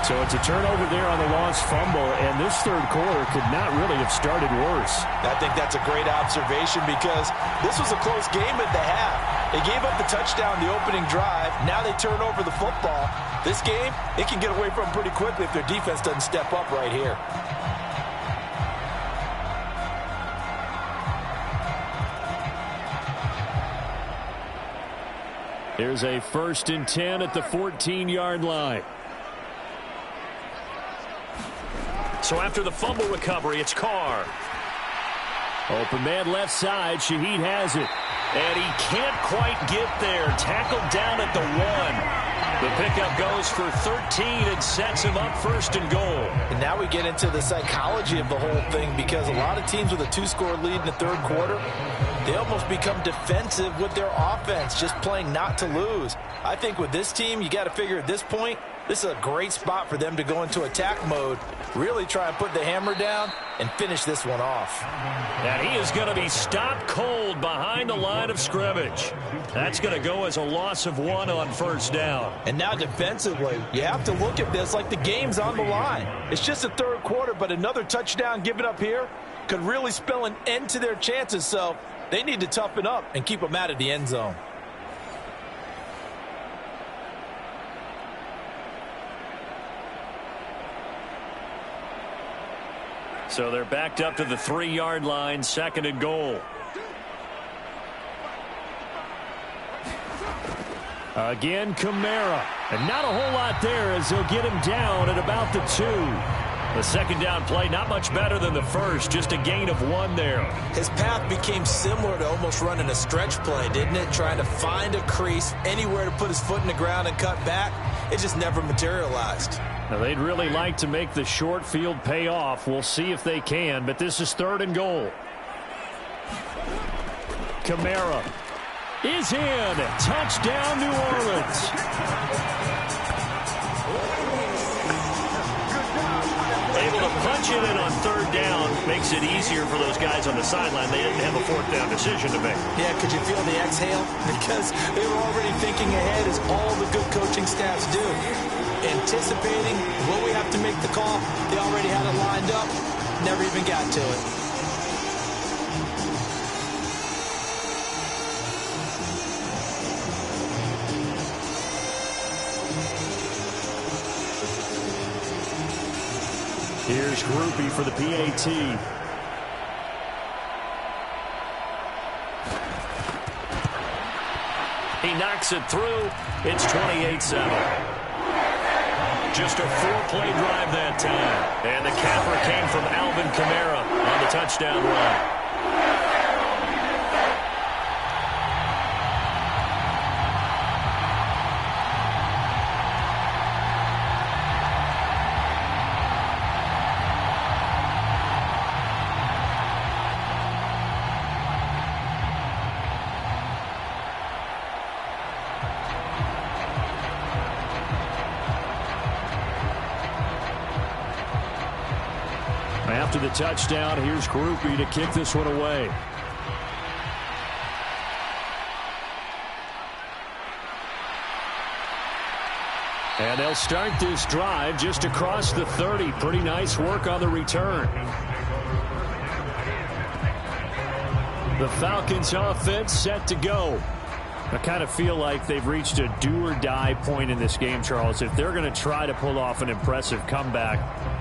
So it's a turnover there on the lost fumble, and this third quarter could not really have started worse. I think that's a great observation because this was a close game at the half. They gave up the touchdown the opening drive. Now they turn over the football. This game, it can get away from them pretty quickly if their defense doesn't step up right here. Here's a 1st and 10 at the 14-yard line. So after the fumble recovery, it's Carr. Open man left side. Shaheed has it. And he can't quite get there. Tackled down at the 1. The pickup goes for 13 and sets him up 1st and goal. And now we get into the psychology of the whole thing because a lot of teams with a 2-score lead in the third quarter, they almost become defensive with their offense, just playing not to lose. I think with this team, you got to figure at this point, this is a great spot for them to go into attack mode, really try and put the hammer down and finish this one off. And he is going to be stopped cold behind the line of scrimmage. That's going to go as a loss of 1 on 1st down. And now defensively, you have to look at this like the game's on the line. It's just the third quarter, but another touchdown given up here could really spell an end to their chances, so they need to toughen up and keep them out of the end zone. So they're backed up to the 3-yard line, 2nd and goal. Again, Kamara. And not a whole lot there as he'll get him down at about the 2. The second down play, not much better than the first, just a gain of 1 there. His path became similar to almost running a stretch play, didn't it? Trying to find a crease, anywhere to put his foot in the ground and cut back. It just never materialized. Now, they'd really like to make the short field pay off. We'll see if they can, but this is 3rd and goal. Kamara is in. Touchdown, New Orleans. Able to punch it in on 3rd down. Makes it easier for those guys on the sideline. They didn't have a 4th down decision to make. Yeah, could you feel the exhale? Because they were already thinking ahead, as all the good coaching staffs do. Anticipating, will we have to make the call? They already had it lined up. Never even got to it. Here's Groupie for the PAT. He knocks it through. It's 28-7. Just a 4-play drive that time. And the capper came from Alvin Kamara on the touchdown run. After the touchdown, here's Groupie to kick this one away. And they'll start this drive just across the 30. Pretty nice work on the return. The Falcons offense set to go. I kind of feel like they've reached a do-or-die point in this game, Charles. If they're going to try to pull off an impressive comeback,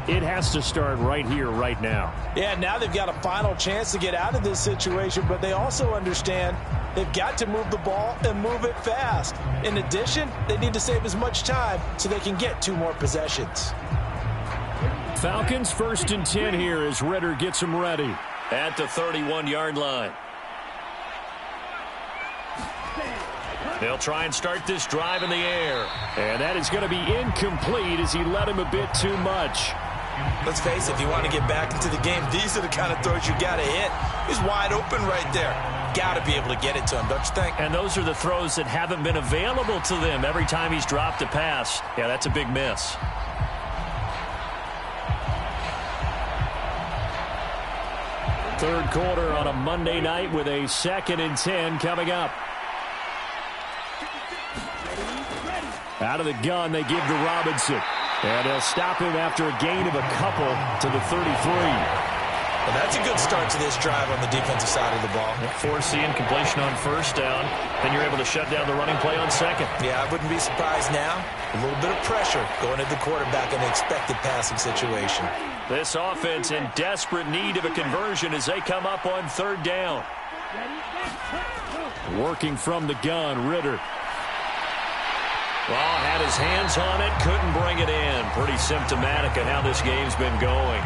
it has to start right here, right now. Yeah, now they've got a final chance to get out of this situation, but they also understand they've got to move the ball and move it fast. In addition, they need to save as much time so they can get 2 more possessions. Falcons 1st and 10 here as Ritter gets them ready at the 31-yard line. They'll try and start this drive in the air. And that is going to be incomplete as he led him a bit too much. Let's face it, if you want to get back into the game, these are the kind of throws you got to hit. He's wide open right there. Got to be able to get it to him, don't you think? And those are the throws that haven't been available to them every time he's dropped a pass. Yeah, that's a big miss. Third quarter on a Monday night with a 2nd and 10 coming up. Out of the gun, they give to Robinson. And they'll stop him after a gain of a couple to the 33. Well, that's a good start to this drive on the defensive side of the ball. Forcing completion on 1st down. Then you're able to shut down the running play on 2nd. Yeah, I wouldn't be surprised now. A little bit of pressure going at the quarterback in an expected passing situation. This offense in desperate need of a conversion as they come up on 3rd down. Working from the gun, Ritter. Well, had his hands on it, couldn't bring it in. Pretty symptomatic of how this game's been going.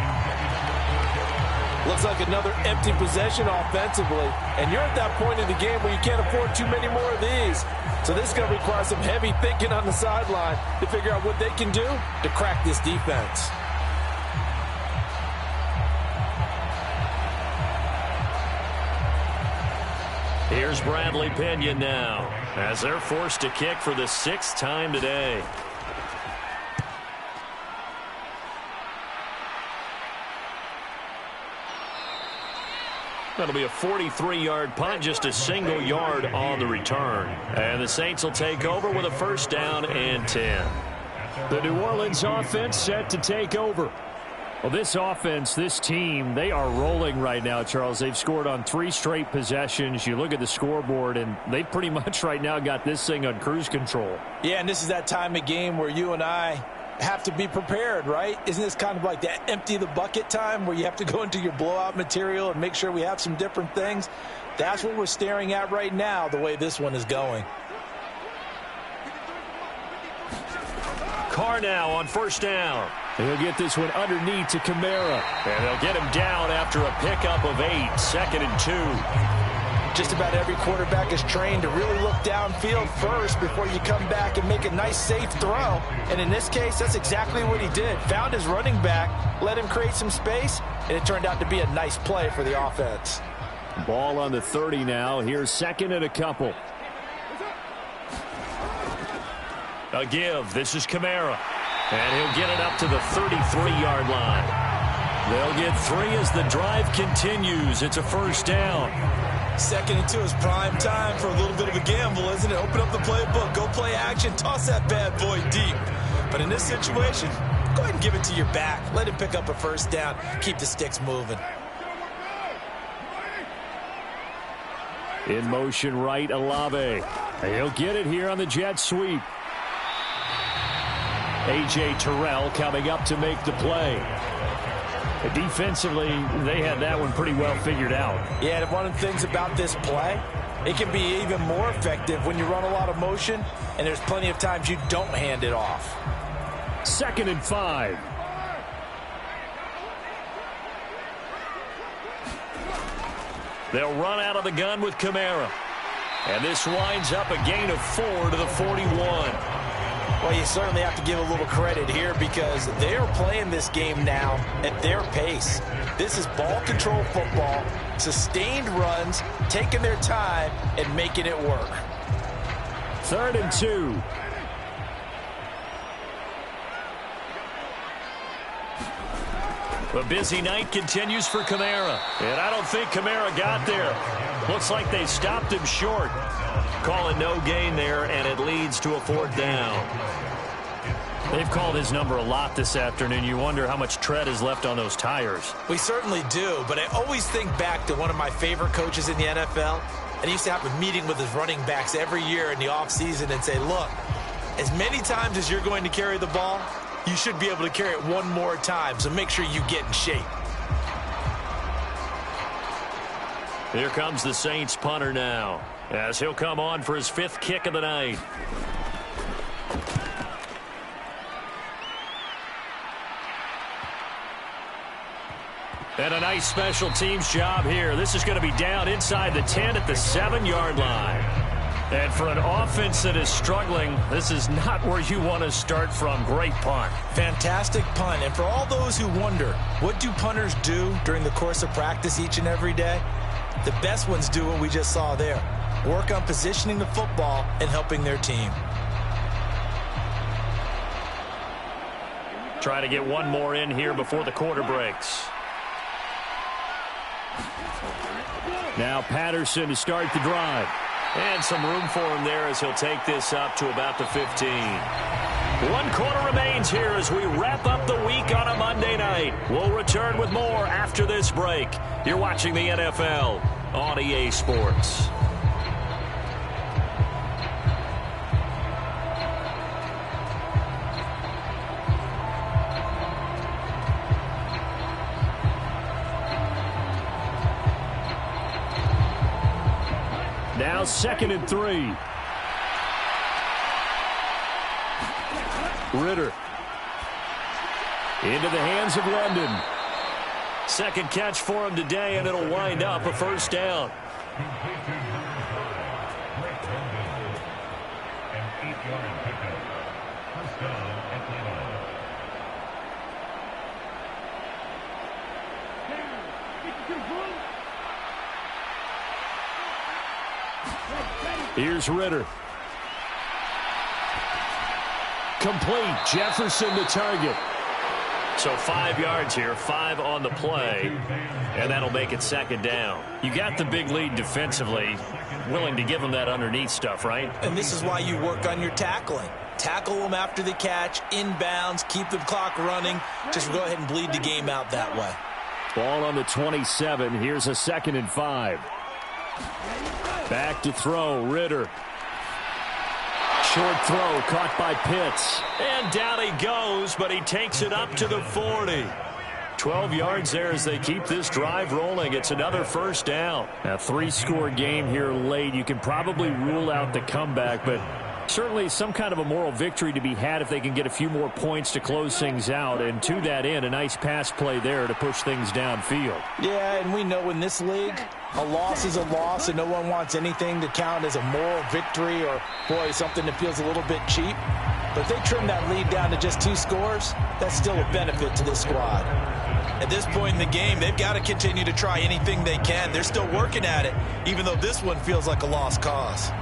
Looks like another empty possession offensively. And you're at that point in the game where you can't afford too many more of these. So this is going to require some heavy thinking on the sideline to figure out what they can do to crack this defense. Here's Bradley Pinion now as they're forced to kick for the 6th time today. That'll be a 43-yard punt, just a single yard on the return. And the Saints will take over with a 1st down and 10. The New Orleans offense set to take over. Well, this offense, this team, they are rolling right now, Charles. They've scored on 3 straight possessions. You look at the scoreboard, and they pretty much right now got this thing on cruise control. Yeah, and this is that time of game where you and I have to be prepared, right? Isn't this kind of like that empty the bucket time where you have to go into your blowout material and make sure we have some different things? That's what we're staring at right now, the way this one is going. Carr now on 1st down. He'll get this one underneath to Kamara. And they'll get him down after a pickup of 8, 2nd and 2. Just about every quarterback is trained to really look downfield first before you come back and make a nice, safe throw. And in this case, that's exactly what he did. Found his running back, let him create some space, and it turned out to be a nice play for the offense. Ball on the 30 now. Here's 2nd and a couple. A give. This is Kamara. And he'll get it up to the 33-yard line. They'll get 3 as the drive continues. It's a 1st down. 2nd and 2 is prime time for a little bit of a gamble, isn't it? Open up the playbook, go play action, toss that bad boy deep. But in this situation, go ahead and give it to your back. Let him pick up a 1st down. Keep the sticks moving. In motion right, Olave. He'll get it here on the jet sweep. A.J. Terrell coming up to make the play. Defensively, they had that one pretty well figured out. Yeah, and one of the things about this play, It can be even more effective when you run a lot of motion, and there's plenty of times you don't hand it off. 2nd and 5. They'll run out of the gun with Kamara. And this winds up a gain of 4 to the 41. Well, you certainly have to give a little credit here because they're playing this game now at their pace. This is ball control football, sustained runs, taking their time and making it work. 3rd and 2. The busy night continues for Kamara. And I don't think Kamara got there. Looks like they stopped him short. Calling no gain there, and it leads to a 4th down. They've called his number a lot this afternoon. You wonder how much tread is left on those tires. We certainly do, but I always think back to one of my favorite coaches in the NFL. And he used to have a meeting with his running backs every year in the offseason and say, look, as many times as you're going to carry the ball, you should be able to carry it one more time, so make sure you get in shape. Here comes the Saints punter now, as he'll come on for his 5th kick of the night. And a nice special teams job here. This is going to be down inside the 10 at the 7-yard line. And for an offense that is struggling, this is not where you want to start from. Great punt. Fantastic punt. And for all those who wonder, what do punters do during the course of practice each and every day? The best ones do what we just saw there. Work on positioning the football and helping their team. Try to get one more in here before the quarter breaks. Now Patterson to start the drive. And some room for him there as he'll take this up to about the 15. 1 quarter remains here as we wrap up the week on a Monday night. We'll return with more after this break. You're watching the NFL on EA Sports. Now 2nd and 3. Ritter. Into the hands of London. 2nd catch for him today, and it'll wind up a 1st down. Here's Ritter. Complete. Jefferson the target. So 5 yards here, 5 on the play, and that'll make it 2nd down. You got the big lead defensively, willing to give them that underneath stuff, right? And this is why you work on your tackling. Tackle them after the catch, inbounds, keep the clock running. Just go ahead and bleed the game out that way. Ball on the 27. Here's a 2nd and 5. Back to throw, Ritter. Short throw caught by Pitts. And down he goes, but he takes it up to the 40. 12 yards there as they keep this drive rolling. It's another 1st down. A 3-score game here late. You can probably rule out the comeback, but certainly some kind of a moral victory to be had if they can get a few more points to close things out. And to that end, a nice pass play there to push things downfield. Yeah, and we know in this league, a loss is a loss, and no one wants anything to count as a moral victory or, boy, something that feels a little bit cheap. But if they trim that lead down to just 2 scores, that's still a benefit to this squad. At this point in the game, they've got to continue to try anything they can. They're still working at it, even though this one feels like a lost cause.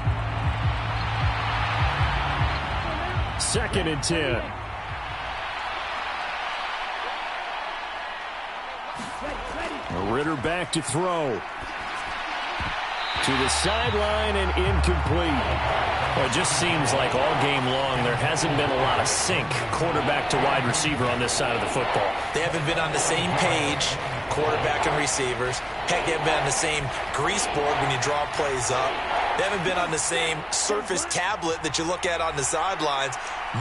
2nd and 10. Ritter back to throw. To the sideline and incomplete. Well, it just seems like all game long there hasn't been a lot of sync quarterback to wide receiver on this side of the football. They haven't been on the same page, quarterback and receivers. Heck, they haven't been on the same grease board when you draw plays up. They haven't been on the same surface tablet that you look at on the sidelines.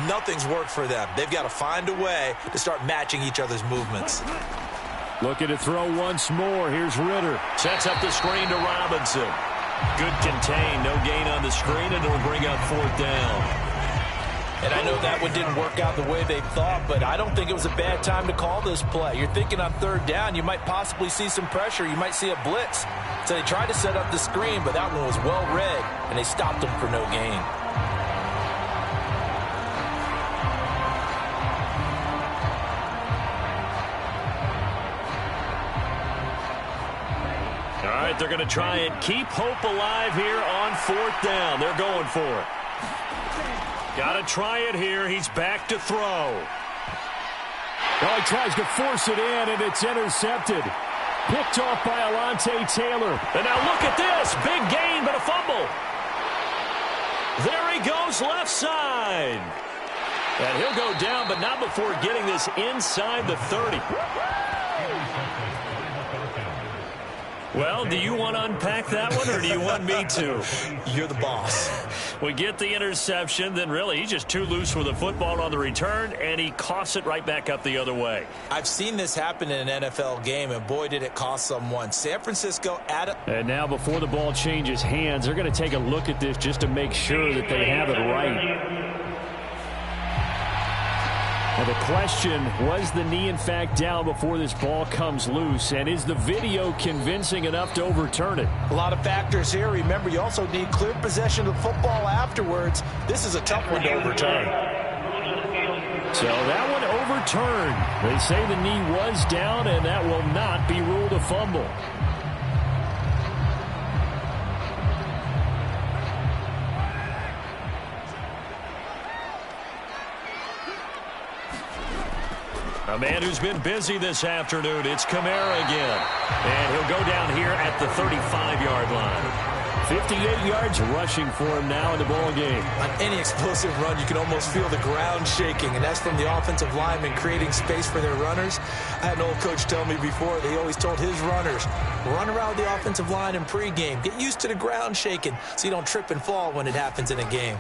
Nothing's worked for them. They've got to find a way to start matching each other's movements. Looking to throw once more. Here's Ritter. Sets up the screen to Robinson. Good contain, no gain on the screen, and it'll bring up 4th down. And I know that one didn't work out the way they thought, but I don't think it was a bad time to call this play. You're thinking on 3rd down, you might possibly see some pressure. You might see a blitz. So they tried to set up the screen, but that one was well read, and they stopped them for no gain. All right, they're going to try and keep hope alive here on 4th down. They're going for it. Got to try it here. He's back to throw. Well, he tries to force it in, and it's intercepted. Picked off by Alontae Taylor. And now look at this. Big gain, but a fumble. There he goes left side. And he'll go down, but not before getting this inside the 30. Well, do you want to unpack that one, or do you want me to? You're the boss. We get the interception, then really he's just too loose with the football on the return, and he coughs it right back up the other way. I've seen this happen in an NFL game, and boy, did it cost someone. San Francisco at it. And now before the ball changes hands, they're going to take a look at this just to make sure that they have it right. Well, the question, was the knee in fact down before this ball comes loose? And is the video convincing enough to overturn it? A lot of factors here. Remember, you also need clear possession of the football afterwards. This is a tough one to overturn. So that one overturned. They say the knee was down, and that will not be ruled a fumble. A man who's been busy this afternoon, it's Kamara again. And he'll go down here at the 35-yard line. 58 yards rushing for him now in the ball game. On any explosive run, you can almost feel the ground shaking, and that's from the offensive linemen creating space for their runners. I had an old coach tell me before, they always told his runners, run around the offensive line in pregame. Get used to the ground shaking so you don't trip and fall when it happens in a game.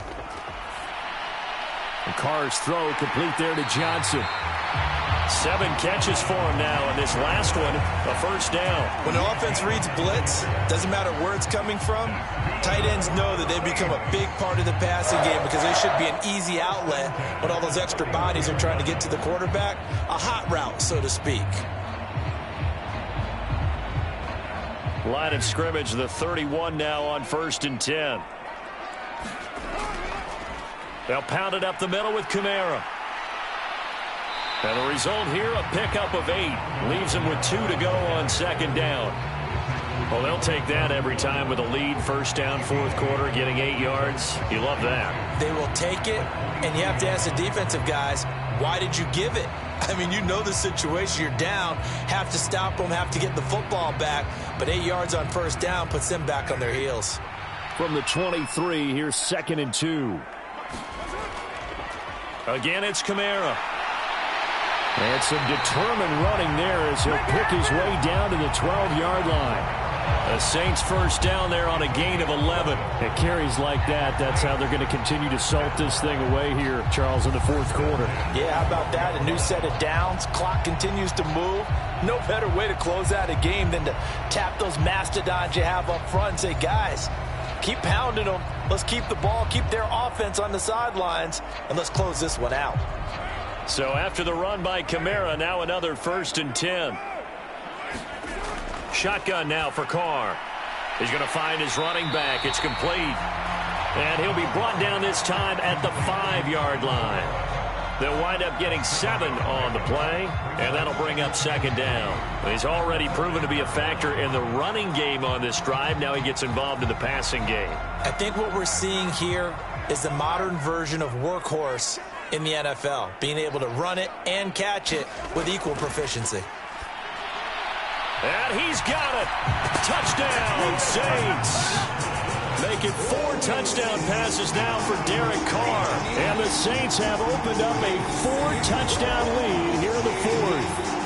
And Carr's throw complete there to Johnson. 7 catches for him now, and this last one, a first down. When the offense reads blitz, doesn't matter where it's coming from, tight ends know that they become a big part of the passing game because they should be an easy outlet when all those extra bodies are trying to get to the quarterback. A hot route, so to speak. Line of scrimmage, the 31 now on 1st and 10. They'll pound it up the middle with Kamara. And the result here, a pickup of 8. Leaves them with 2 to go on 2nd down. Well, they'll take that every time with a lead. 1st down, 4th quarter, getting 8 yards. You love that. They will take it, and you have to ask the defensive guys, why did you give it? I mean, you know the situation. You're down, have to stop them, have to get the football back. But 8 yards on 1st down puts them back on their heels. From the 23, here's 2nd and 2. Again, it's Kamara. And some determined running there as he'll pick his way down to the 12-yard line. The Saints 1st down there on a gain of 11. It carries like that. That's how they're going to continue to salt this thing away here, Charles, in the 4th quarter. Yeah, how about that? A new set of downs. Clock continues to move. No better way to close out a game than to tap those mastodons you have up front and say, guys, keep pounding them. Let's keep the ball, keep their offense on the sidelines, and let's close this one out. So after the run by Kamara, now another 1st and 10. Shotgun now for Carr. He's going to find his running back. It's complete. And he'll be brought down this time at the 5-yard line. They'll wind up getting 7 on the play, and that'll bring up 2nd down. He's already proven to be a factor in the running game on this drive. Now he gets involved in the passing game. I think what we're seeing here is the modern version of workhorse in the NFL, being able to run it and catch it with equal proficiency. And he's got it. Touchdown, Saints. Make it 4 touchdown passes now for Derek Carr. And the Saints have opened up a 4-touchdown lead here in the 4th.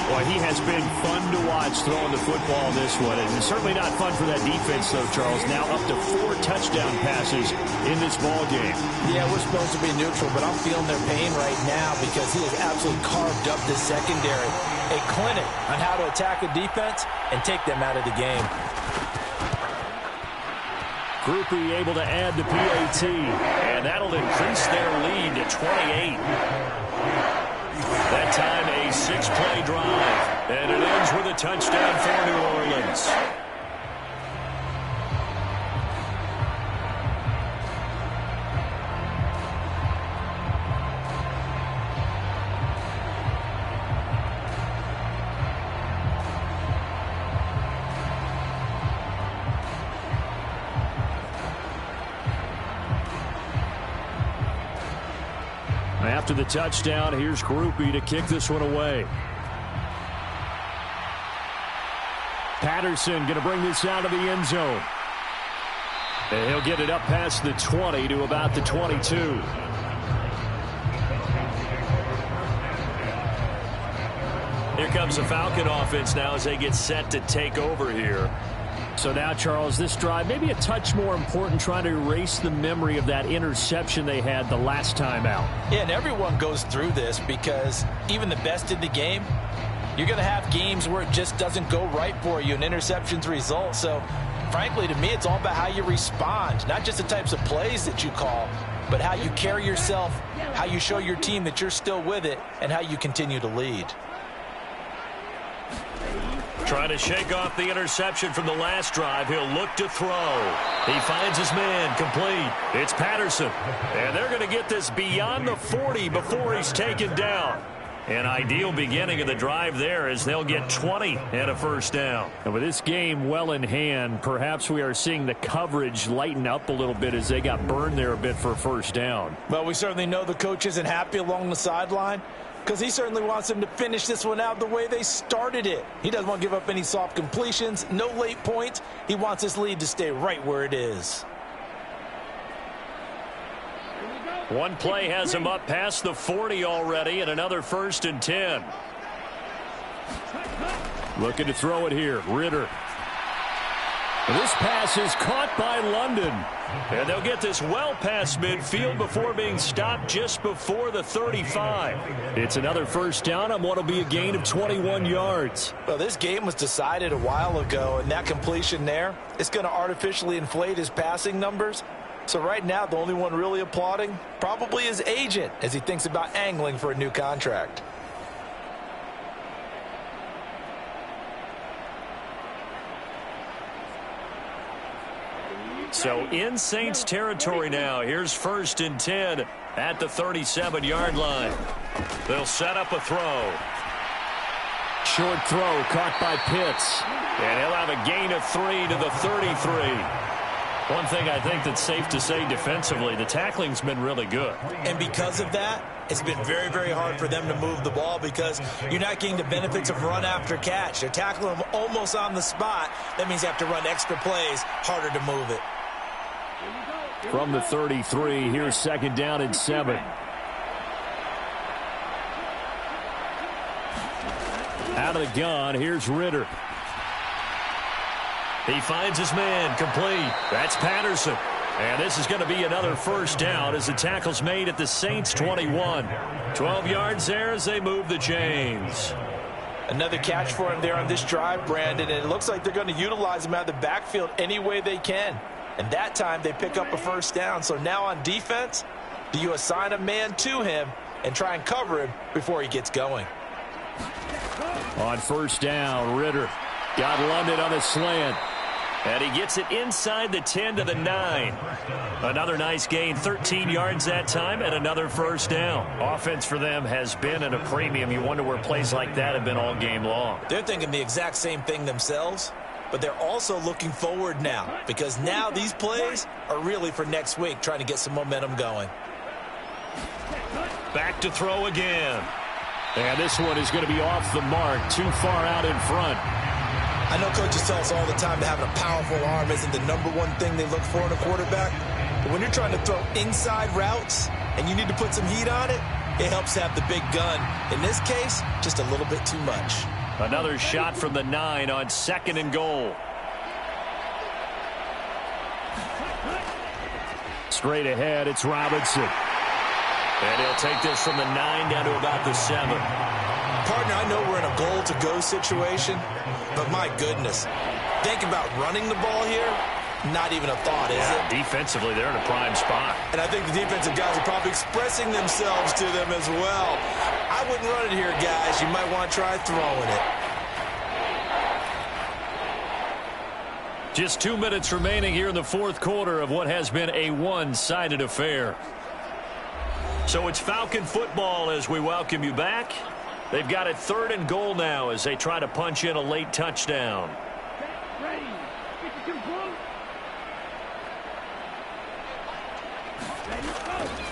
Boy, he has been fun to watch throwing the football this one. And it's certainly not fun for that defense, though, Charles. Now up to 4 touchdown passes in this ball game. Yeah, we're supposed to be neutral, but I'm feeling their pain right now because he has absolutely carved up the secondary. A clinic on how to attack a defense and take them out of the game. Groupie able to add the PAT. And that'll increase their lead to 28. That time a 6-play drive. And it ends with a touchdown for New Orleans. After the touchdown, here's Groupie to kick this one away. Patterson going to bring this out of the end zone. And he'll get it up past the 20 to about the 22. Here comes the Falcon offense now as they get set to take over here. So now, Charles, this drive maybe a touch more important, trying to erase the memory of that interception they had the last time out. Yeah, and everyone goes through this because even the best in the game, you're going to have games where it just doesn't go right for you, and interceptions result. So, frankly, to me, it's all about how you respond, not just the types of plays that you call, but how you carry yourself, how you show your team that you're still with it, and how you continue to lead. Trying to shake off the interception from the last drive. He'll look to throw. He finds his man complete. It's Patterson. And they're going to get this beyond the 40 before he's taken down. An ideal beginning of the drive there as they'll get 20 and a first down. And with this game well in hand, perhaps we are seeing the coverage lighten up a little bit as they got burned there a bit for a first down. Well, we certainly know the coach isn't happy along the sideline, because he certainly wants them to finish this one out the way they started it. He doesn't want to give up any soft completions, no late points. He wants his lead to stay right where it is. One play has him up past the 40 already, and another 1st and 10. Looking to throw it here. Ritter. This pass is caught by London. And they'll get this well past midfield before being stopped just before the 35. It's another first down on what will be a gain of 21 yards. Well, this game was decided a while ago, and that completion there is going to artificially inflate his passing numbers. So right now, the only one really applauding probably his agent as he thinks about angling for a new contract. So in Saints territory now. Here's 1st and 10 at the 37-yard line. They'll set up a throw. Short throw caught by Pitts. And he'll have a gain of 3 to the 33. One thing I think that's safe to say defensively, the tackling's been really good. And because of that, it's been very, very hard for them to move the ball because you're not getting the benefits of run after catch. They're tackling them almost on the spot. That means you have to run extra plays, harder to move it. From the 33, here's 2nd down and 7. Out of the gun, here's Ritter. He finds his man complete. That's Patterson. And this is going to be another first down as the tackle's made at the Saints 21. 12 yards there as they move the chains. Another catch for him there on this drive, Brandon, and it looks like they're going to utilize him out of the backfield any way they can. And that time they pick up a first down. So now on defense, do you assign a man to him and try and cover him before he gets going? On first down, Ritter got London on a slant. And he gets it inside the 10 to the 9. Another nice gain, 13 yards that time, and another first down. Offense for them has been at a premium. You wonder where plays like that have been all game long. They're thinking the exact same thing themselves, but they're also looking forward now because now these plays are really for next week, trying to get some momentum going. Back to throw again. And this one is going to be off the mark, too far out in front. I know coaches tell us all the time that having a powerful arm isn't the #1 thing they look for in a quarterback. But when you're trying to throw inside routes and you need to put some heat on it, it helps to have the big gun. In this case, just a little bit too much. Another shot from the 9 on 2nd and goal. Straight ahead, it's Robinson. And he'll take this from the 9 down to about the 7. Partner, I know we're in a goal-to-go situation, but my goodness, think about running the ball here. not even a thought, is it? Defensively, they're in a prime spot. And I think the defensive guys are probably expressing themselves to them as well. I wouldn't run it here, guys. You might want to try throwing it. Just 2 minutes remaining here in the fourth quarter of what has been a one-sided affair. So it's Falcon football as we welcome you back. They've got it 3rd and goal now as they try to punch in a late touchdown.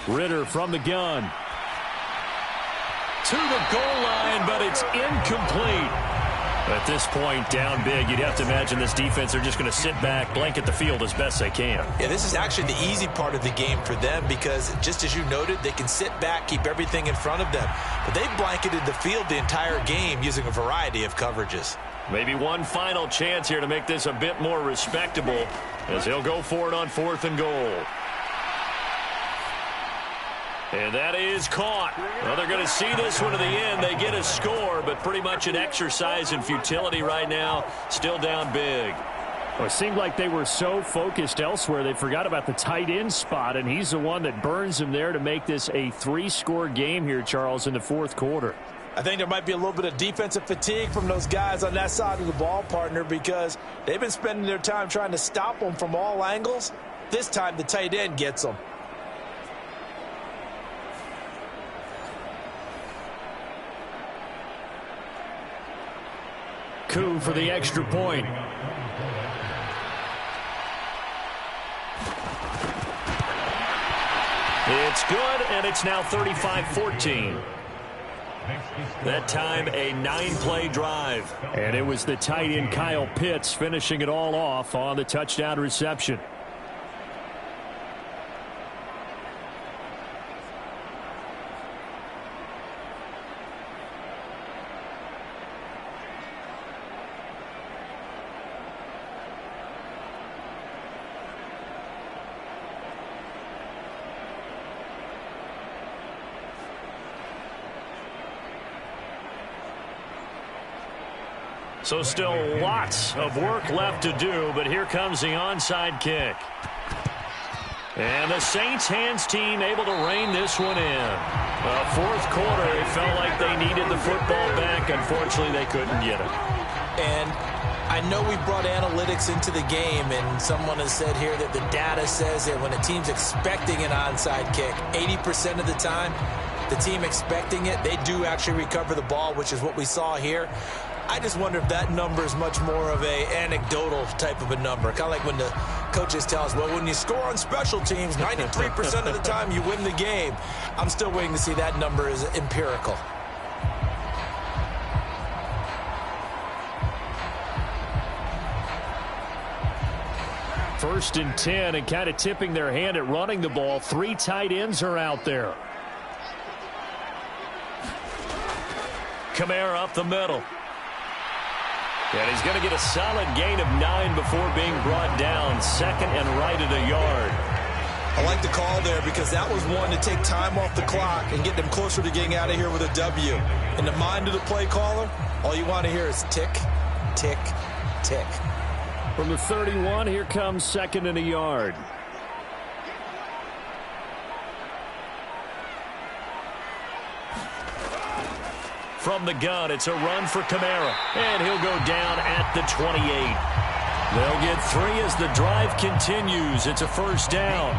Ritter from the gun. To the goal line, but it's incomplete. At this point, down big, you'd have to imagine this defense are just going to sit back, blanket the field as best they can. Yeah, this is actually the easy part of the game for them because, just as you noted, they can sit back, keep everything in front of them. But they've blanketed the field the entire game using a variety of coverages. Maybe one final chance here to make this a bit more respectable as he'll go for it on 4th and goal. And that is caught. Well, they're going to see this one to the end. They get a score, but pretty much an exercise in futility right now. Still down big. Well, it seemed like they were so focused elsewhere, they forgot about the tight end spot, and he's the one that burns them there to make this a 3-score game here, Charles, in the fourth quarter. I think there might be a little bit of defensive fatigue from those guys on that side of the ball, partner, because they've been spending their time trying to stop them from all angles. This time the tight end gets them. Coup for the extra point. It's good, and it's now 35-14. That time, a 9-play drive. And it was the tight end Kyle Pitts finishing it all off on the touchdown reception. So still lots of work left to do, but here comes the onside kick. And the Saints hands team able to rein this one in. Fourth quarter, it felt like they needed the football back. Unfortunately, they couldn't get it. And I know we brought analytics into the game, and someone has said here that the data says that when a team's expecting an onside kick, 80% of the time, the team expecting it, they do actually recover the ball, which is what we saw here. I just wonder if that number is much more of a anecdotal type of a number. Kind of like when the coaches tell us, well, when you score on special teams, 93% of the time you win the game. I'm still waiting to see that number is empirical. First and 10, and kind of tipping their hand at running the ball. 3 tight ends are out there. Kamara up the middle. And he's going to get a solid gain of 9 before being brought down. Second and right at a yard. I like the call there because that was one to take time off the clock and get them closer to getting out of here with a W. In the mind of the play caller, all you want to hear is tick, tick, tick. From the 31, here comes second and a yard. From the gun, it's a run for Kamara, and he'll go down at the 28. They'll get 3 as the drive continues. It's a first down.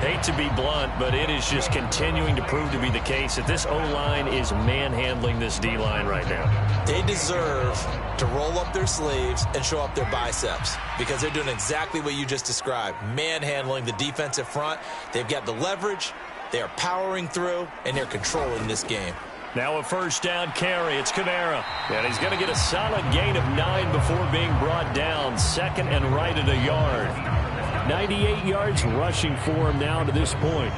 Hate to be blunt, but it is just continuing to prove to be the case that this O-line is manhandling this D-line right now. They deserve to roll up their sleeves and show up their biceps because they're doing exactly what you just described, manhandling the defensive front. They've got the leverage, they're powering through, and they're controlling this game. Now a first down carry. It's Kamara. And he's going to get a solid gain of 9 before being brought down. Second and right at a yard. 98 yards rushing for him now to this point.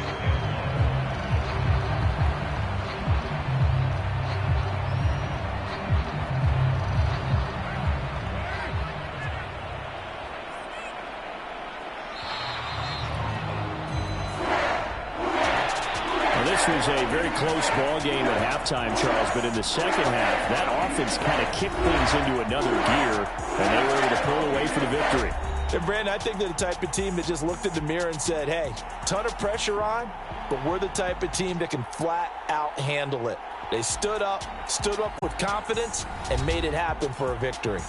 This was a very close ball game at halftime, Charles, but in the second half, that offense kind of kicked things into another gear, and they were able to pull away for the victory. And Brandon, I think they're the type of team that just looked in the mirror and said, hey, ton of pressure on, but we're the type of team that can flat out handle it. They stood up with confidence, and made it happen for a victory.